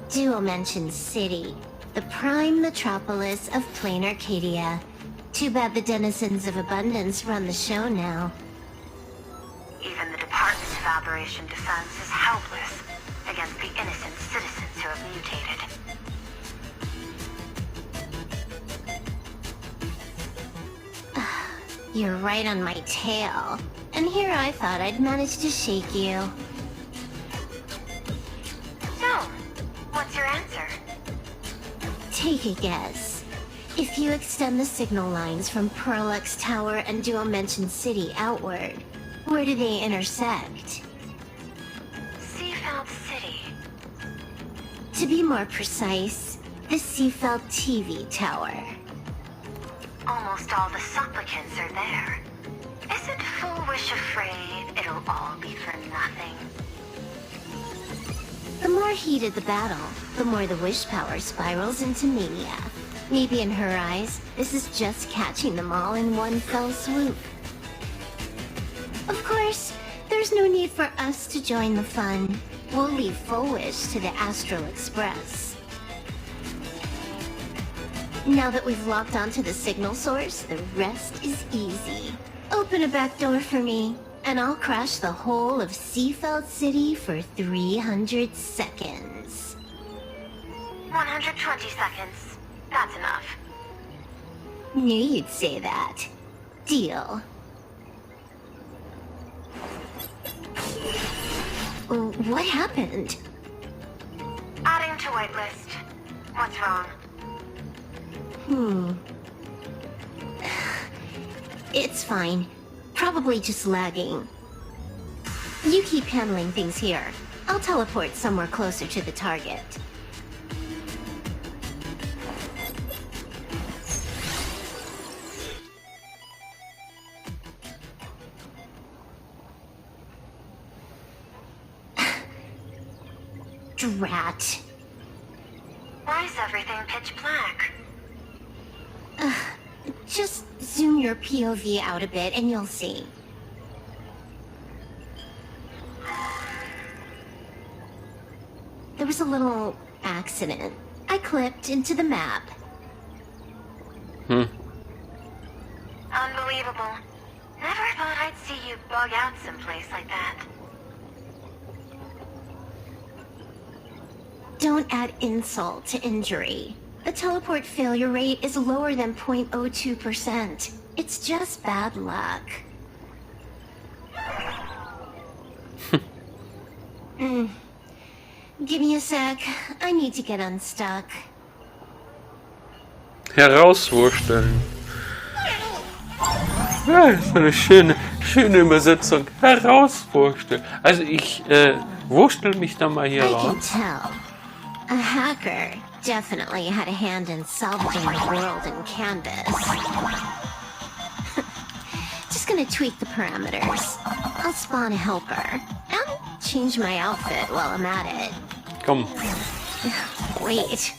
Dual-Mention City, the prime metropolis of Planarcadia. Too bad the denizens of abundance run the show now. Even the Department of Aberration Defense is helpless against the innocent citizens who have mutated. You're right on my tail. And here I thought I'd manage to shake you. So, what's your answer? Take a guess. If you extend the signal lines from Pearl-X Tower and Dual-Mention City outward, where do they intersect? Seafeld City. To be more precise, the Seafeld TV Tower. Almost all the supplicants are there. Isn't Full Wish afraid it'll all be for nothing? The more heated the battle, the more the wish power spirals into mania. Maybe in her eyes, this is just catching them all in one fell swoop. Of course, there's no need for us to join the fun. We'll leave Full Wish to the Astral Express. Now that we've locked onto the signal source, the rest is easy. Open a back door for me, and I'll crash the whole of Seafeld City for 300 seconds. 120 seconds. That's enough. Knew you'd say that. Deal. What happened? Adding to whitelist. What's wrong? It's fine. Probably just lagging. You keep handling things here. I'll teleport somewhere closer to the target. Drat. Why is everything pitch black? Just zoom your POV out a bit and you'll see. There was a little accident. I clipped into the map. Unbelievable. Never thought I'd see you bug out someplace like that. Don't add insult to injury. The teleport failure rate is lower than 0.02%. It's just bad luck. Give me a sec. I need to get unstuck. Herauswursteln. Ja, das ist eine schöne Übersetzung. Herauswursteln. Also ich wurstel mich da mal hier I can raus. tell. A hacker definitely had a hand in salvaging the world in Canvas. Just gonna tweak the parameters. I'll spawn a helper. I'll change my outfit while I'm at it. Komm. Wait,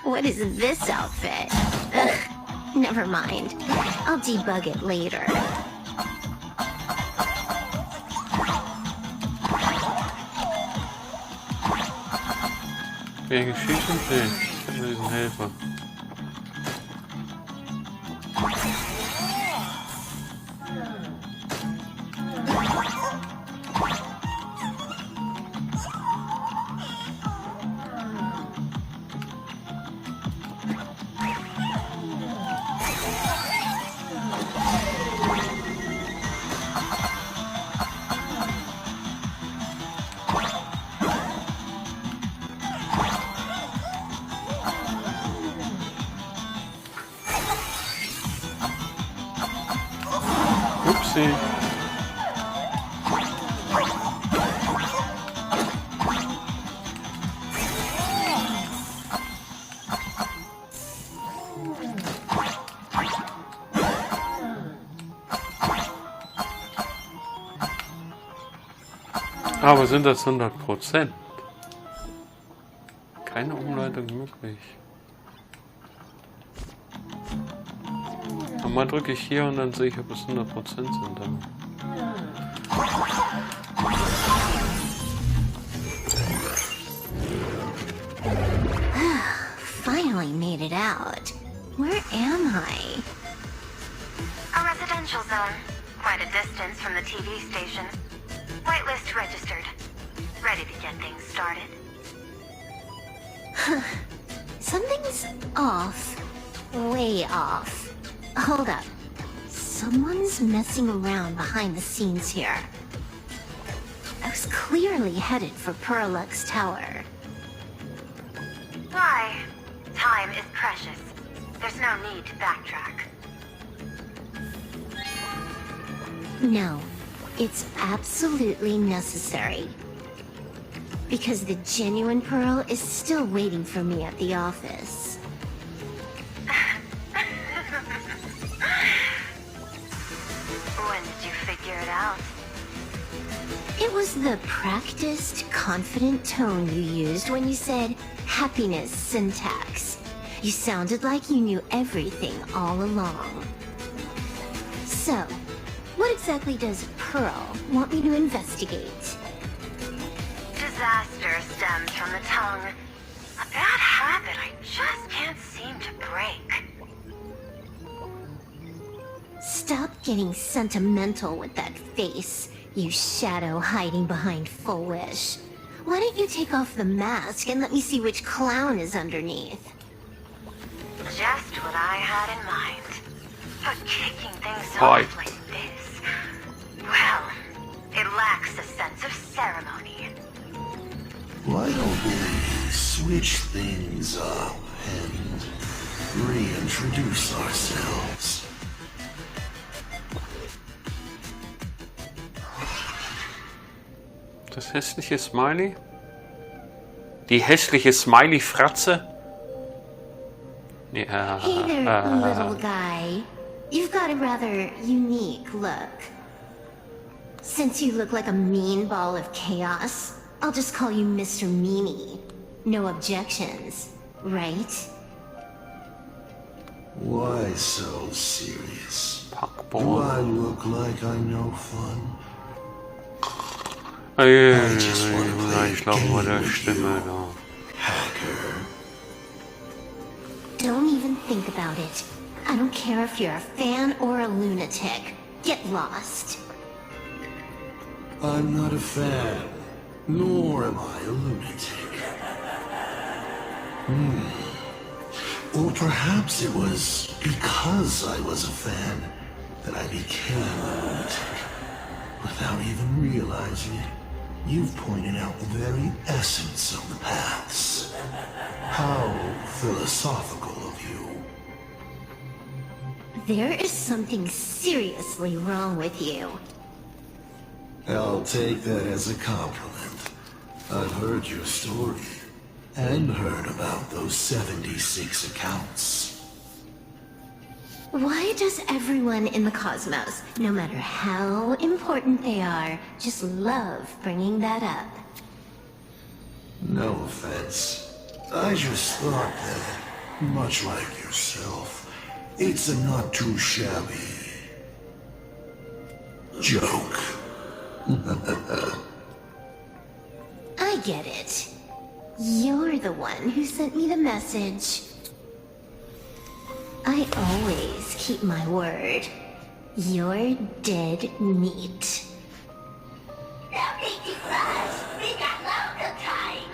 what is this outfit? Ugh, never mind. I'll debug it later. Gegen Schießen? Nee, ich hab nur diesen Helfer. Upsi. Aber sind das 100%? Keine Umleitung möglich. Mal drücke ich hier und dann sehe ich, ob es 100% sind. Dann. Finally made it out. Where am I? A residential zone. Quite a distance from the TV station. Whitelist registered. Ready to get things started. Something's off. Way off. Hold up. Someone's messing around behind the scenes here. I was clearly headed for Perlux Tower. Why? Time is precious. There's no need to backtrack. No, it's absolutely necessary. Because the genuine Pearl is still waiting for me at the office. When did you figure it out? It was the practiced, confident tone you used when you said happiness syntax. You sounded like you knew everything all along. So, what exactly does Pearl want me to investigate? Disaster stems from the tongue. A bad habit I just can't seem to break. Stop getting sentimental with that face, you shadow hiding behind Full Wish. Why don't you take off the mask and let me see which clown is underneath? Just what I had in mind. But kicking things Right. off like this, well, it lacks a sense of ceremony. Why don't we switch things up and reintroduce ourselves? Das hässliche Smiley? Die hässliche Smiley-Fratze? Ja. Hey there, little guy. You've got a rather unique look. Since you look like a mean ball of chaos, I'll just call you Mr. Meanie. No objections, right? Why so serious? Do Packboy. I look like I'm no fun? Ich glaube bei der Stimme da. Hacker. Don't even think about it. I don't care if you're a fan or a lunatic. Get lost. I'm not a fan, nor am I a lunatic. Or perhaps it was because I was a fan that I became a lunatic. Without even realizing it, you've pointed out the very essence of the paths. How philosophical of you. There is something seriously wrong with you. I'll take that as a compliment. I've heard your story, and heard about those 76 accounts. Why does everyone in the cosmos, no matter how important they are, just love bringing that up? No offense. I just thought that, much like yourself, it's a not too shabby joke. I get it. You're the one who sent me the message. I always keep my word. You're dead meat. No big rush. We got loads of time.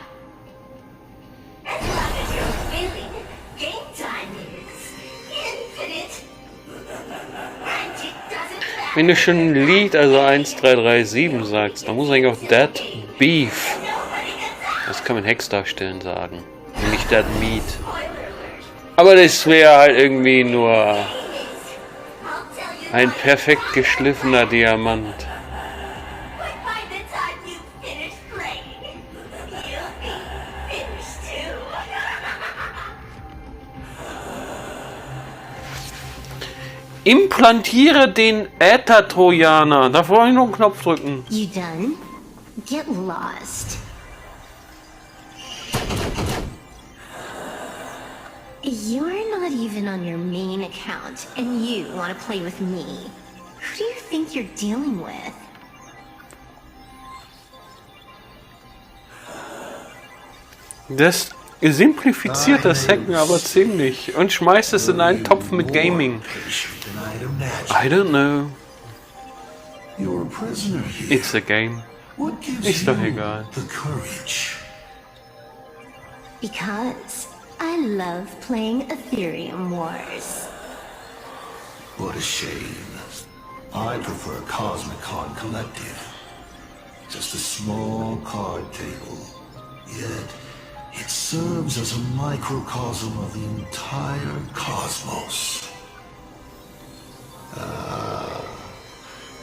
As long as you're feeling game time is infinite. Magic doesn't matter. Wenn du schon ein Lied, also 1, 3, 3, 7 sagst, dann muss eigentlich auch Dead Beef. Das kann man Hex darstellen sagen. Nicht Dead Meat. Aber das wäre halt irgendwie nur ein perfekt geschliffener Diamant. Implantiere den Äther-Trojaner. Da brauche ich nur einen Knopf drücken. You done? Get lost. You're not even on your main account, and you want to play with me. Who do you think you're dealing with? Das simplifiziert das Hacken aber ziemlich und schmeißt es in einen Topf mit Gaming. I don't know. It's a game. Ist doch egal. Because I love playing Ethereum Wars. What a shame. I prefer Cosmicon Collective. Just a small card table. Yet, it serves as a microcosm of the entire cosmos.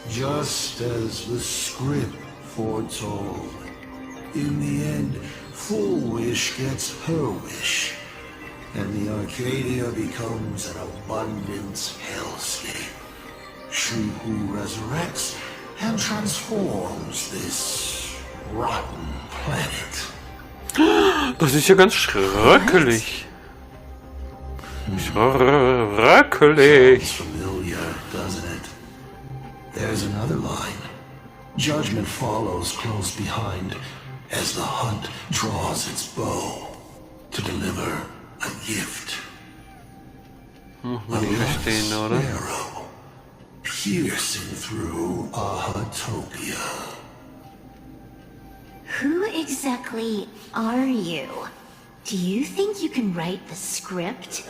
Just as the script foretold. In the end, Full Wish gets her wish. And the Arcadia becomes an abundance hellscape. She who resurrects and transforms this rotten planet. Das ist ja ganz schrecklich. Schrecklich. Familiar, doesn't it? There's another line. Judgment follows close behind as the hunt draws its bow to deliver a gift. Muss nicht verstehen, oder? Arrow piercing through Ahatopia. Who exactly are you? Do you think you can write the script?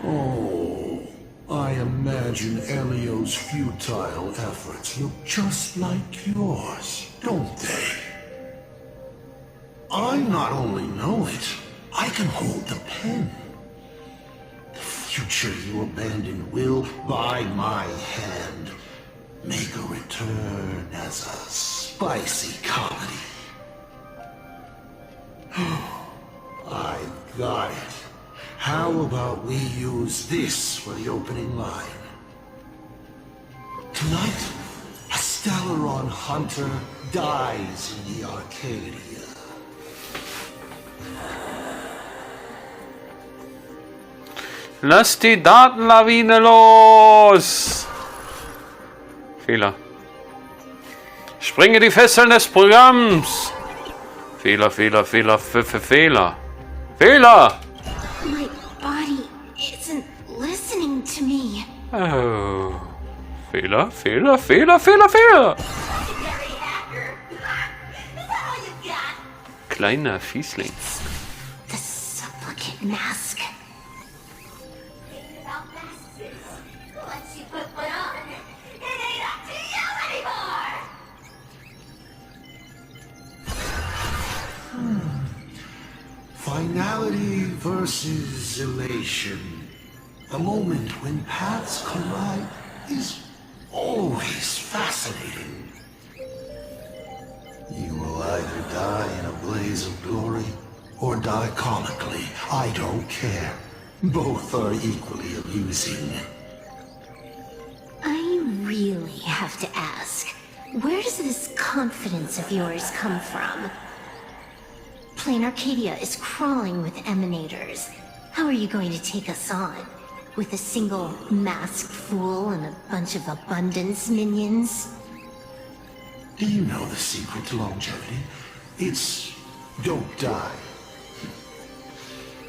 Oh, I imagine Elio's futile efforts look just like yours, don't they? I not only know it, I can hold the pen. The future you abandoned will, by my hand, make a return as a spicy comedy. I've got it. How about we use this for the opening line? Tonight, a Stellaron hunter dies in the Arcadia. Lass die Datenlawine los! Fehler. Sprenge die Fesseln des Programms! Fehler, Fehler, Fehler, Fehler. Fehler! My body isn't listening to me. Oh. Fehler, Fehler, Fehler, Fehler, Fehler! Kleiner Fiesling. The supplicant mask. Finality versus elation. A moment when paths collide is always fascinating. You will either die in a blaze of glory or die comically. I don't care. Both are equally amusing. I really have to ask, where does this confidence of yours come from? Planarcadia is crawling with emanators. How are you going to take us on? With a single masked fool and a bunch of abundance minions? Do you know the secret to longevity? It's don't die.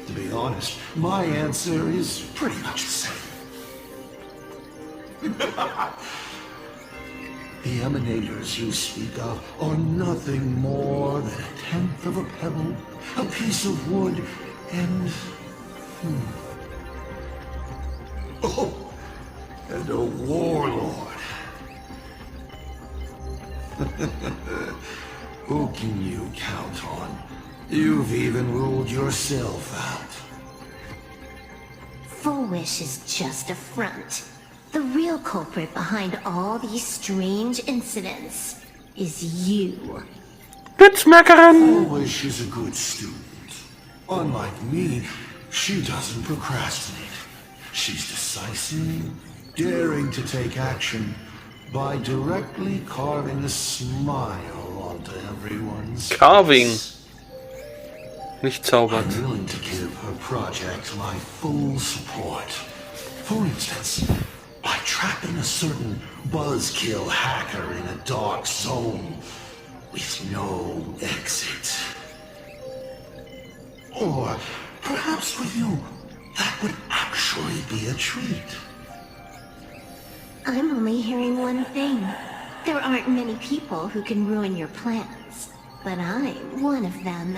To be honest, my answer is pretty much the same. The emanators you speak of are nothing more than a tenth of a pebble, a piece of wood, and... Oh, and a warlord. Who can you count on? You've even ruled yourself out. Full Wish is just a front. The real culprit behind all these strange incidents is you. Full Wish is a good student. Unlike me, she doesn't procrastinate. She's decisive, daring to take action by directly carving a smile onto everyone's Carving. face. Nicht zaubert. I'm willing to give her project my full support. For instance, by trapping a certain buzzkill hacker in a dark zone with no exit. Or perhaps with you, that would actually be a treat. I'm only hearing one thing. There aren't many people who can ruin your plans, but I'm one of them.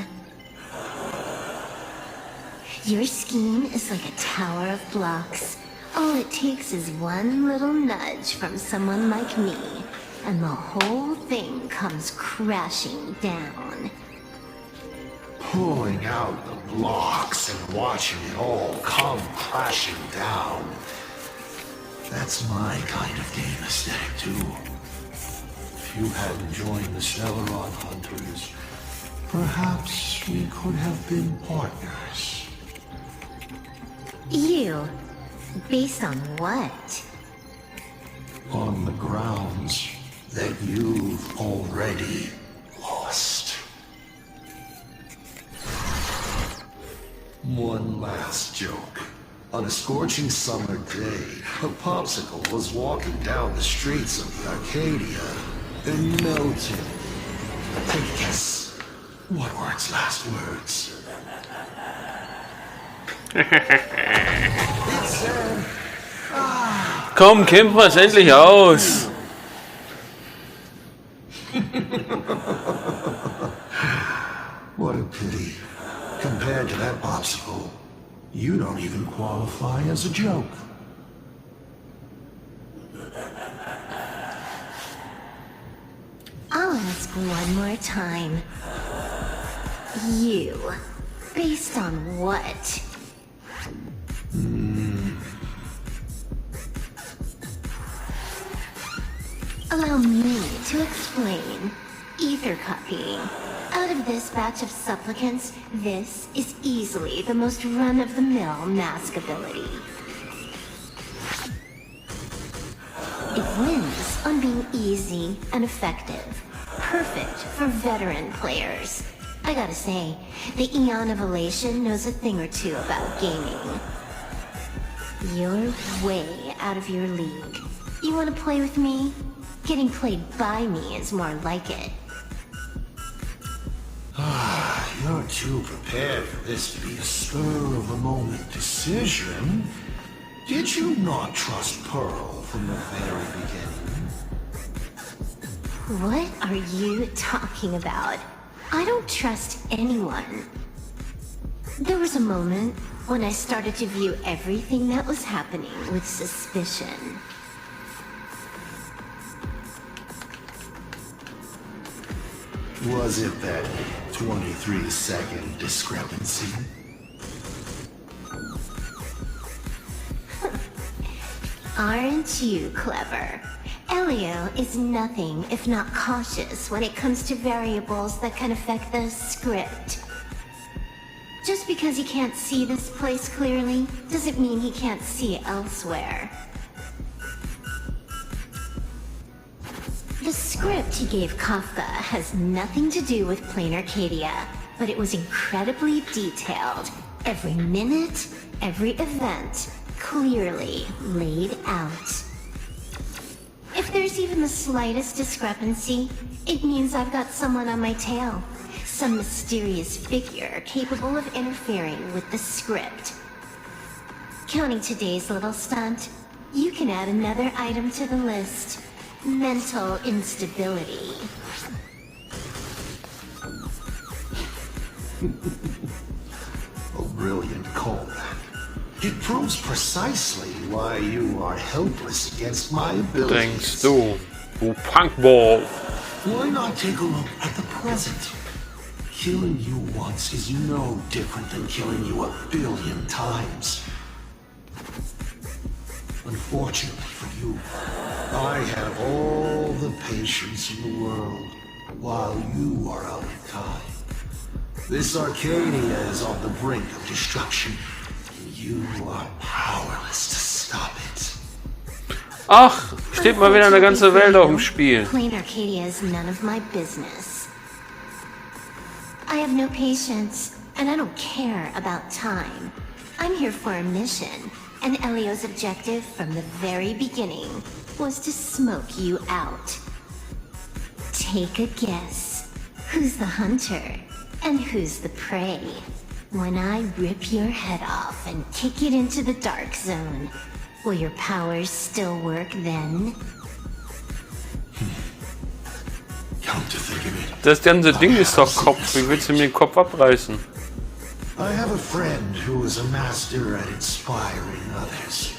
Your scheme is like a tower of blocks. All it takes is one little nudge from someone like me, and the whole thing comes crashing down. Pulling out the blocks and watching it all come crashing down. That's my kind of game aesthetic too. If you hadn't joined the Stellaron Hunters, perhaps we could have been partners. You? Based on what? On the grounds that you've already lost. One last joke. On a scorching summer day, a popsicle was walking down the streets of Arcadia and melted. Take a guess. What were its last words? It said, Komm, kämpfen wir es endlich aus. what a pity. Compared to that popsicle, you don't even qualify as a joke. I'll ask one more time. You? Based on what? Allow me to explain. Ether copying. Out of this batch of supplicants, this is easily the most run-of-the-mill mask ability. It wins on being easy and effective. Perfect for veteran players. I gotta say, the Eon of Elation knows a thing or two about gaming. You're way out of your league. You wanna play with me? Getting played by me is more like it. You're too prepared for this to be a spur-of-the-moment decision. Did you not trust Pearl from the very beginning? What are you talking about? I don't trust anyone. There was a moment when I started to view everything that was happening with suspicion. Was it that 23-second discrepancy? Aren't you clever? Elio is nothing if not cautious when it comes to variables that can affect the script. Just because he can't see this place clearly, doesn't mean he can't see elsewhere. The script he gave Kafka has nothing to do with Planarcadia, but it was incredibly detailed. Every minute, every event, clearly laid out. If there's even the slightest discrepancy, it means I've got someone on my tail. Some mysterious figure capable of interfering with the script. Counting today's little stunt, you can add another item to the list. Mental instability. A brilliant call. It proves precisely why you are helpless against my abilities. Denkst du, du Punkball? Why not take a look at the present? Killing you once is no different than killing you 1 billion times. Unfortunately for you, I have all the patience in the world, while you are out of time. This Arcadia is on the brink of destruction, and you are powerless to stop it. Ach, steht mal wieder eine ganze Welt auf dem Spiel. Planarcadia is none of my business. I have no patience, and I don't care about time. I'm here for a mission, and Elio's objective from the very beginning was to smoke you out. Take a guess. Who's the hunter, and who's the prey? When I rip your head off and kick it into the dark zone, will your powers still work then? Come to think of it. Das ganze Ding ist doch Kopf. Wie willst du mir den Kopf abreißen? I have a friend who is a master at inspiring others.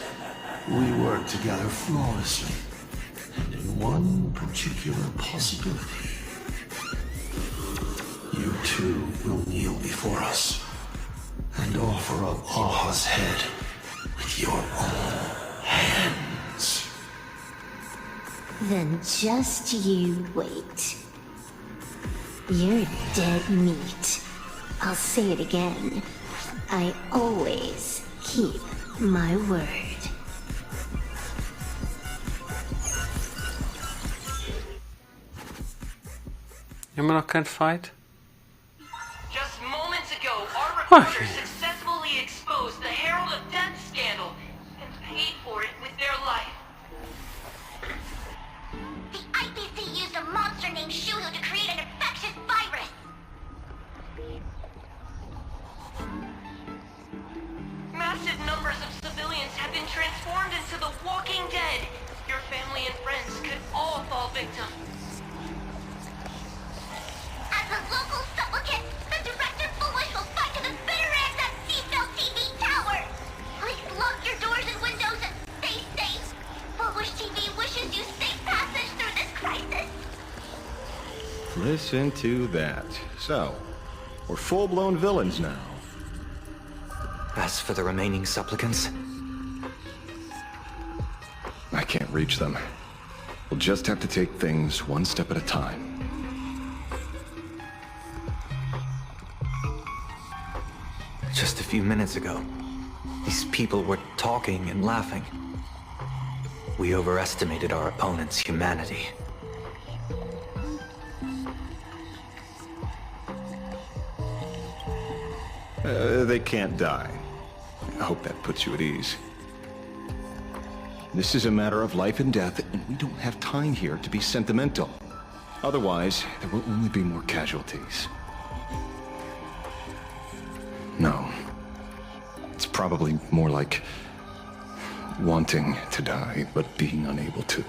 We work together flawlessly, and in one particular possibility. You too will kneel before us, and offer up Aha's head with your own hands. Then just you wait. You're dead meat. I'll say it again. I always keep my word. Immer noch kein Fight? Just moments ago, our reporters successfully exposed the Herald of Death scandal and paid for it with their life. The IPC used a monster named Shuhu to create an infectious virus. Massive numbers of civilians have been transformed into the Walking Dead. Your family and friends could all fall victim. As a local supplicant, the Director Foolish will fight to the bitter end at Seafell TV Tower. Please lock your doors and windows and stay safe. Foolish TV wishes you safe passage through this crisis. Listen to that. So, we're full-blown villains now. As for the remaining supplicants, I can't reach them. We'll just have to take things one step at a time. just a few minutes ago, these people were talking and laughing. We overestimated our opponent's humanity. They can't die. I hope that puts you at ease. This is a matter of life and death, and we don't have time here to be sentimental. Otherwise, there will only be more casualties. No. It's probably more like wanting to die, but being unable to.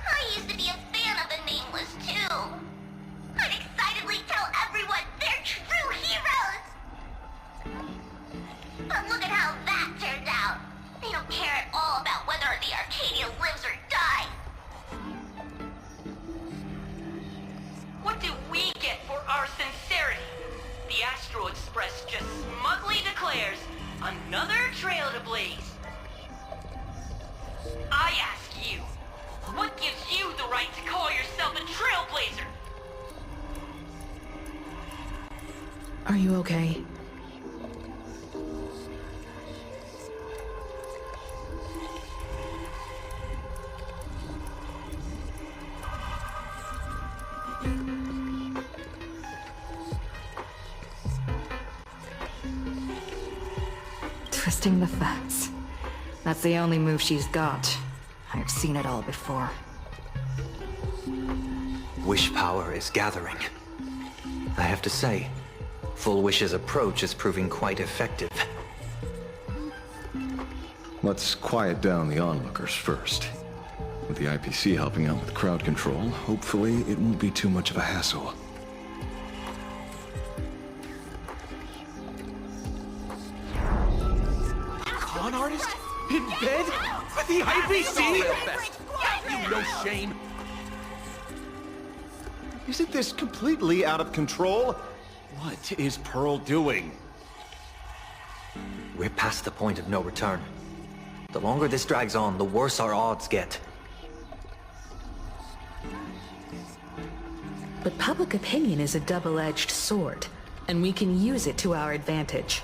I used to be a fan of the Nameless, too. I'd excitedly tell everyone they're true heroes. But look at how that turned out. They don't care at all about whether the Arcadia lives or dies. What do we get for our sincerity? The Astral Express just smugly declares, another trail to blaze. I ask you, what gives you the right to call yourself a trailblazer? Are you okay? Twisting the facts. That's the only move she's got. I've seen it all before. Wish power is gathering. I have to say, Full Wish's approach is proving quite effective. Let's quiet down the onlookers first. With the IPC helping out with crowd control, hopefully it won't be too much of a hassle. Con artist? In bed? With the IPC? You no shame. Isn't this completely out of control? What is Pearl doing? We're past the point of no return. The longer this drags on, the worse our odds get. But public opinion is a double-edged sword, and we can use it to our advantage.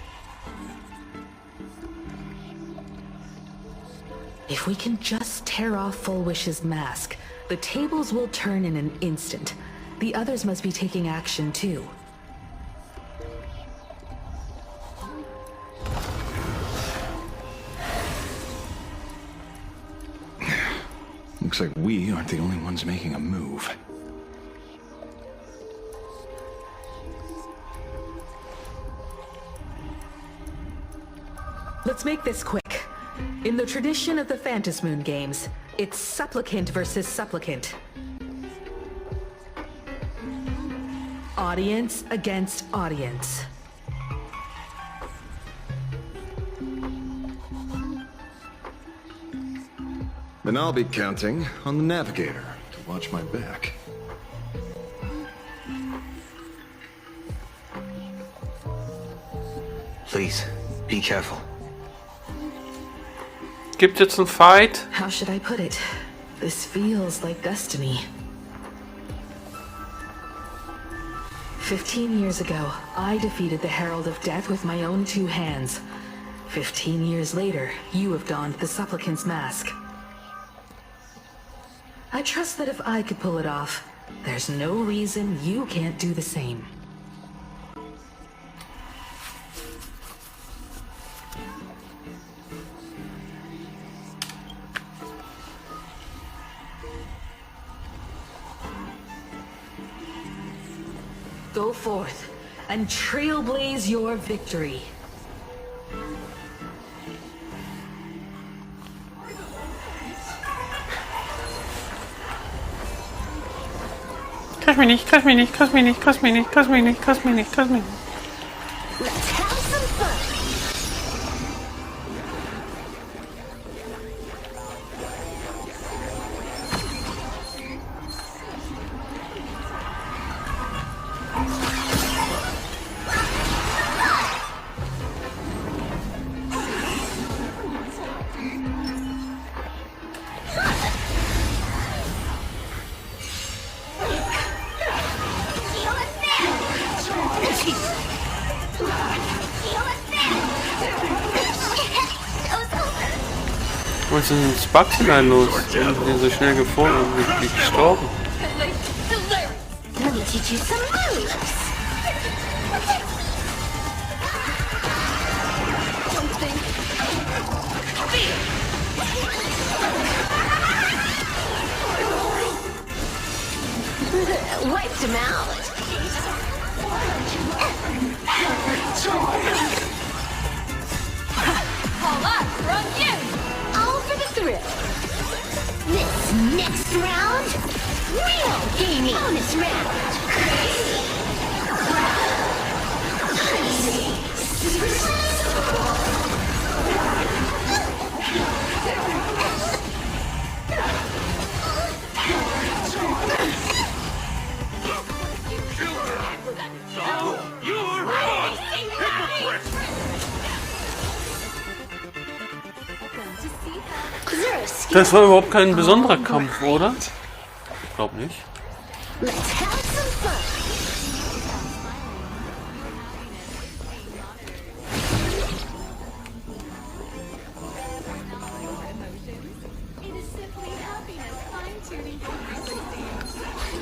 If we can just tear off Full Wish's mask, the tables will turn in an instant. The others must be taking action too. Looks like we aren't the only ones making a move. Let's make this quick. In the tradition of the Fantasy-Moon games, it's supplicant versus supplicant. Audience against audience. Then I'll be counting on the navigator to watch my back. Please, be careful. Gibt jetzt einen Fight? How should I put it? This feels like destiny. 15 years ago, I defeated the Herald of Death with my own two hands. 15 years later, you have donned the supplicant's mask. I trust that if I could pull it off, there's no reason you can't do the same. Go forth and trailblaze your victory. Krieg mich nicht, krieg mich nicht, krieg mich nicht, krieg mich nicht, krieg mich nicht, krieg mich nicht, krieg mich nicht. Let's have some fun. Was ist denn das Bugs hinein los? Warum sind die so schnell gefunden und nicht gestorben? Let me teach you some moves. Wiped him out. All up, run you. All for the thrill. This next round, real gaming. Bonus round. Das war überhaupt kein besonderer Kampf, oder? Ich glaube nicht. Let's have some fun.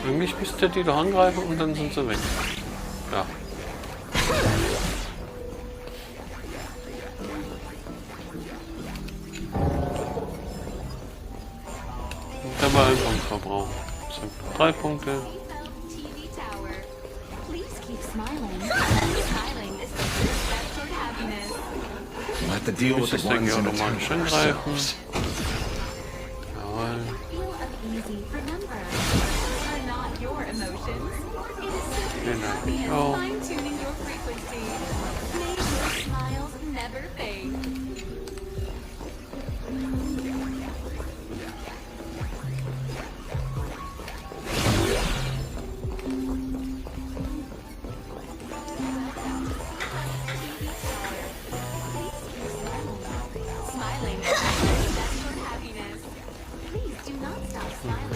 Eigentlich müsste die doch angreifen und dann sind sie weg. Ja. Und dabei einen Punkt verbrauchen. Das sind 3 Punkte. Let the deal with the ones in the automatisch angreifen. Jawohl. Genau.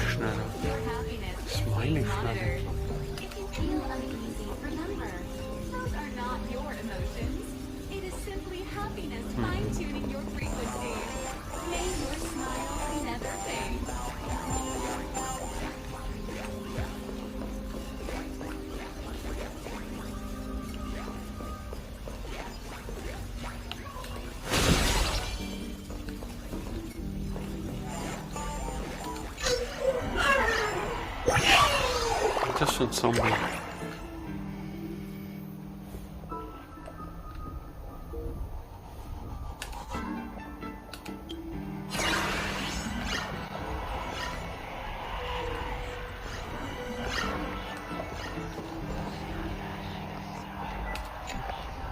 Schneller. Smiley schneller. Das ist ein Zombie.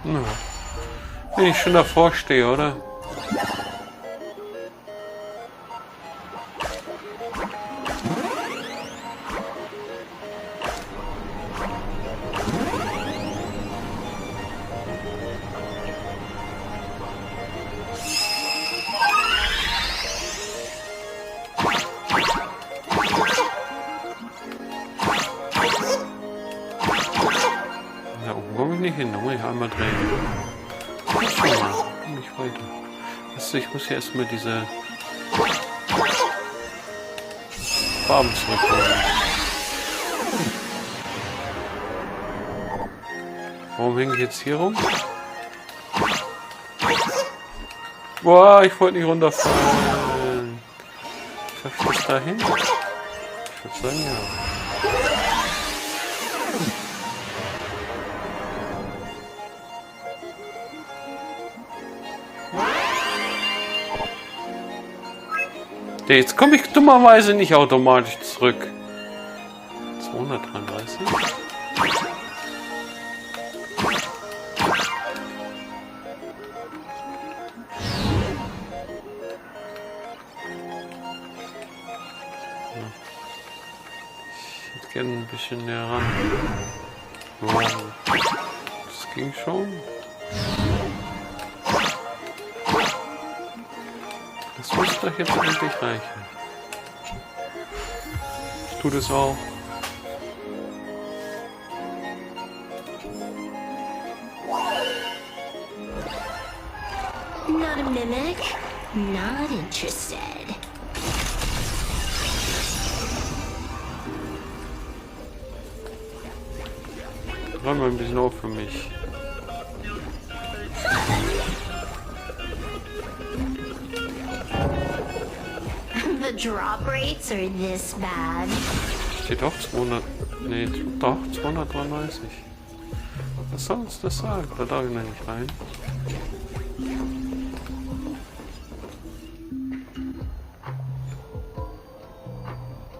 Na, wenn ich schon davor stehe, oder? Da oben komme ich nicht hin, da muss ich einmal drehen. Schon mal, nicht weiter. Also ich muss hier erstmal diese Farben zurückholen. Warum hänge ich jetzt hier rum? Boah, ich wollte nicht runterfallen. Schaffe ich das da hin? Ich würde sagen, ja. Jetzt komme ich dummerweise nicht automatisch zurück. 233. Ich hätte gerne ein bisschen näher ran. Wow. Das ging schon. Das müsste doch jetzt endlich reichen. Ich tue das auch. Not a mimic. Not interested. Räum mal ein bisschen auf für mich. The drop rates are this bad. Steht auch 200. Nee, doch 233. Was soll uns das sagen? Da darf ich noch nicht rein.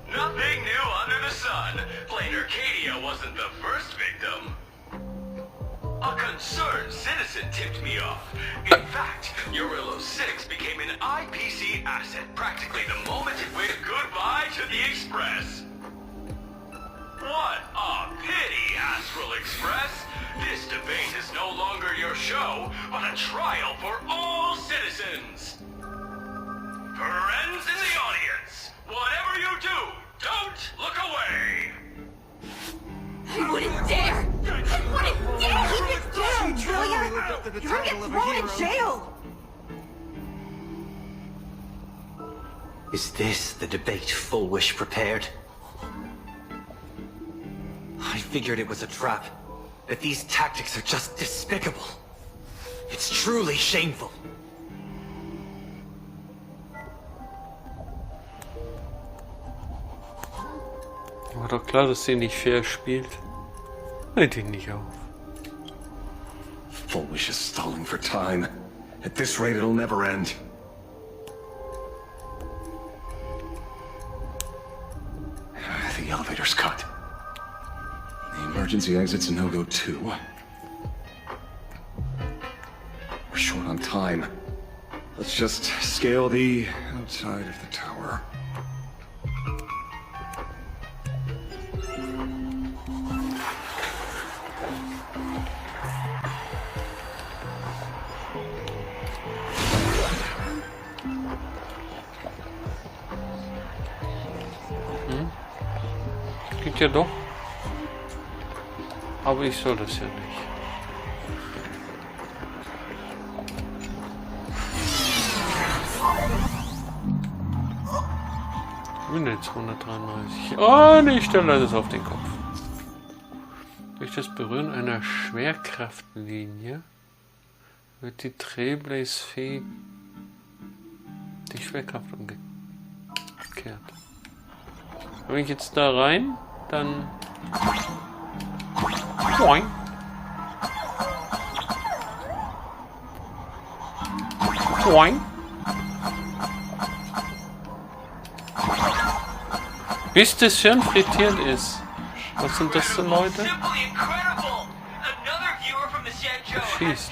Nothing new under the sun. Planarcadia wasn't the first victim. A concerned citizen tipped me off. In fact, Eurillo 6 became an IPC asset practically the moment it waved goodbye to the Express. What a pity, Astral Express! This debate is no longer your show, but a trial for all citizens. Friends in the audience, whatever you do, don't look away! I wouldn't dare! I wouldn't dare! Keep it down, Julia! You're gonna get thrown in jail! Is this the debate Full Wish prepared? I figured it was a trap, that these tactics are just despicable. It's truly shameful. War doch klar, dass sie nicht fair spielt. Halt ihn nicht auf. Full Wish is stalling for time. At this rate, it'll never end. The elevator's cut. The emergency exit's a no-go too. We're short on time. Let's just scale the outside of the tower. Geht ja doch. Aber ich soll das ja nicht. Ich bin jetzt 133. Oh, nee, ich stelle das auf den Kopf. Durch das Berühren einer Schwerkraftlinie wird die Trailblaze-Fee die Schwerkraft umgekehrt. Wenn ich jetzt da rein, dann... Boing. Boing. Bis das Hirn frittiert ist. Was sind das für Leute? Schießt.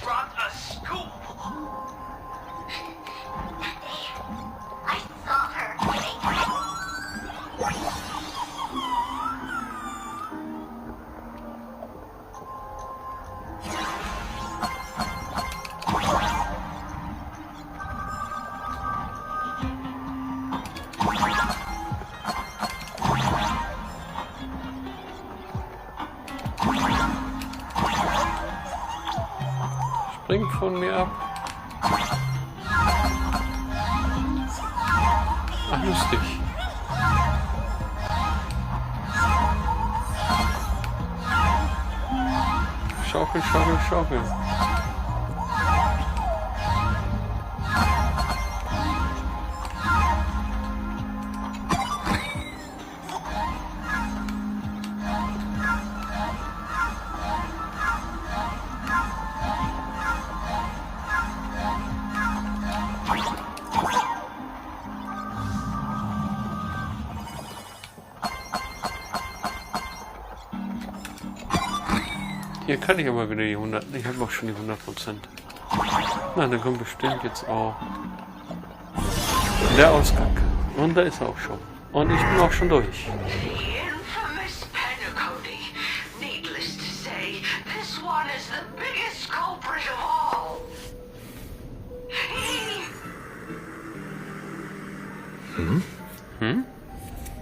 Springt von mir ab. Ach, lustig. Schaukel, schaukel, schaukel. Hier kann ich aber wieder die 100. Ich habe auch schon die 100%. Na, dann kommt bestimmt jetzt auch der Ausgang. Und da ist er auch schon. Und ich bin auch schon durch.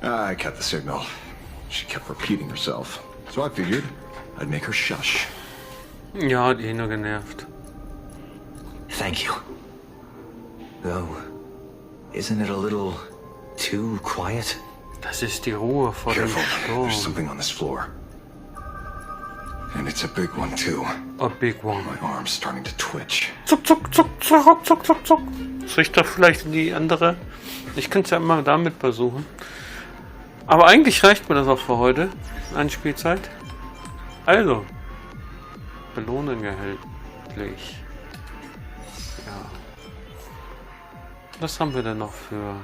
I cut the signal. She kept repeating herself. So I figured I'd make her shush. Ja, hat ihn nur genervt. Thank you. Though, isn't it a little too quiet? Das ist die Ruhe vor dem Sturm. There's something on this floor. And it's a big one too. A big one. My arm's starting to twitch. Zuck, zuck, zuck, zuck, zuck, zuck, zuck. Soll ich doch vielleicht in die andere? Ich könnte es ja immer damit versuchen. Aber eigentlich reicht mir das auch für heute. Anspielzeit. Also. Belohnen erhältlich. Ja. Was haben wir denn noch für...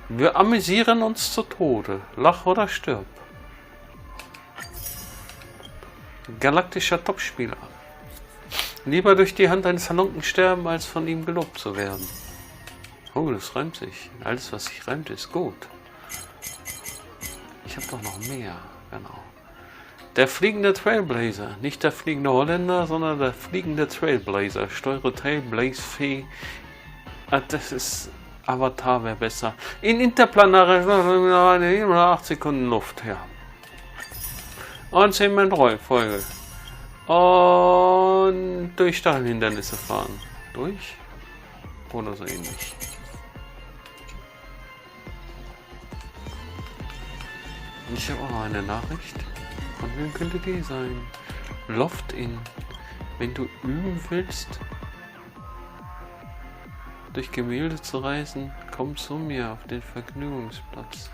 Wir amüsieren uns zu Tode. Lach oder stirb. Galaktischer Topspieler. Lieber durch die Hand eines Halunken sterben, als von ihm gelobt zu werden. Oh, das reimt sich. Alles, was sich reimt, ist gut. Ich habe doch noch mehr. Genau. Der fliegende Trailblazer. Nicht der fliegende Holländer, sondern der fliegende Trailblazer. Steuere Trailblaze-Fee. Das ist... Avatar wäre besser. In interplanare 8 Sekunden Luft. Ja. Und 10 Minuten Folge. Und durch Stachelhindernisse fahren. Durch? Oder so ähnlich. Ich habe auch eine Nachricht. Von wem könnte die sein? Loft-In. Wenn du üben willst, durch Gemälde zu reisen, komm zu mir auf den Vergnügungsplatz.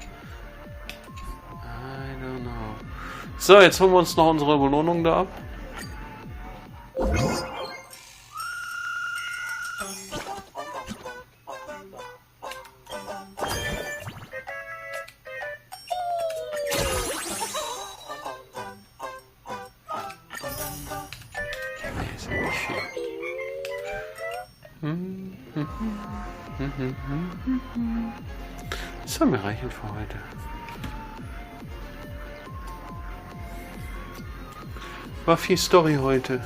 I don't know. So, jetzt holen wir uns noch unsere Belohnung da ab. Das soll mir reichen für heute. War viel Story heute.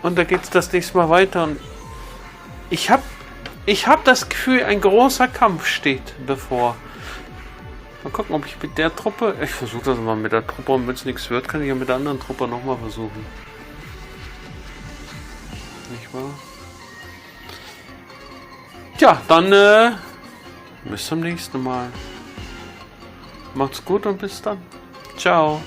Und da geht's das nächste Mal weiter. Und ich hab das Gefühl, ein großer Kampf steht bevor. Mal gucken, ob ich mit der Truppe... Ich versuche das mal mit der Truppe und wenn es nichts wird, kann ich ja mit der anderen Truppe nochmal versuchen. Nicht wahr? Ja, dann bis zum nächsten Mal. Macht's gut und bis dann. Ciao.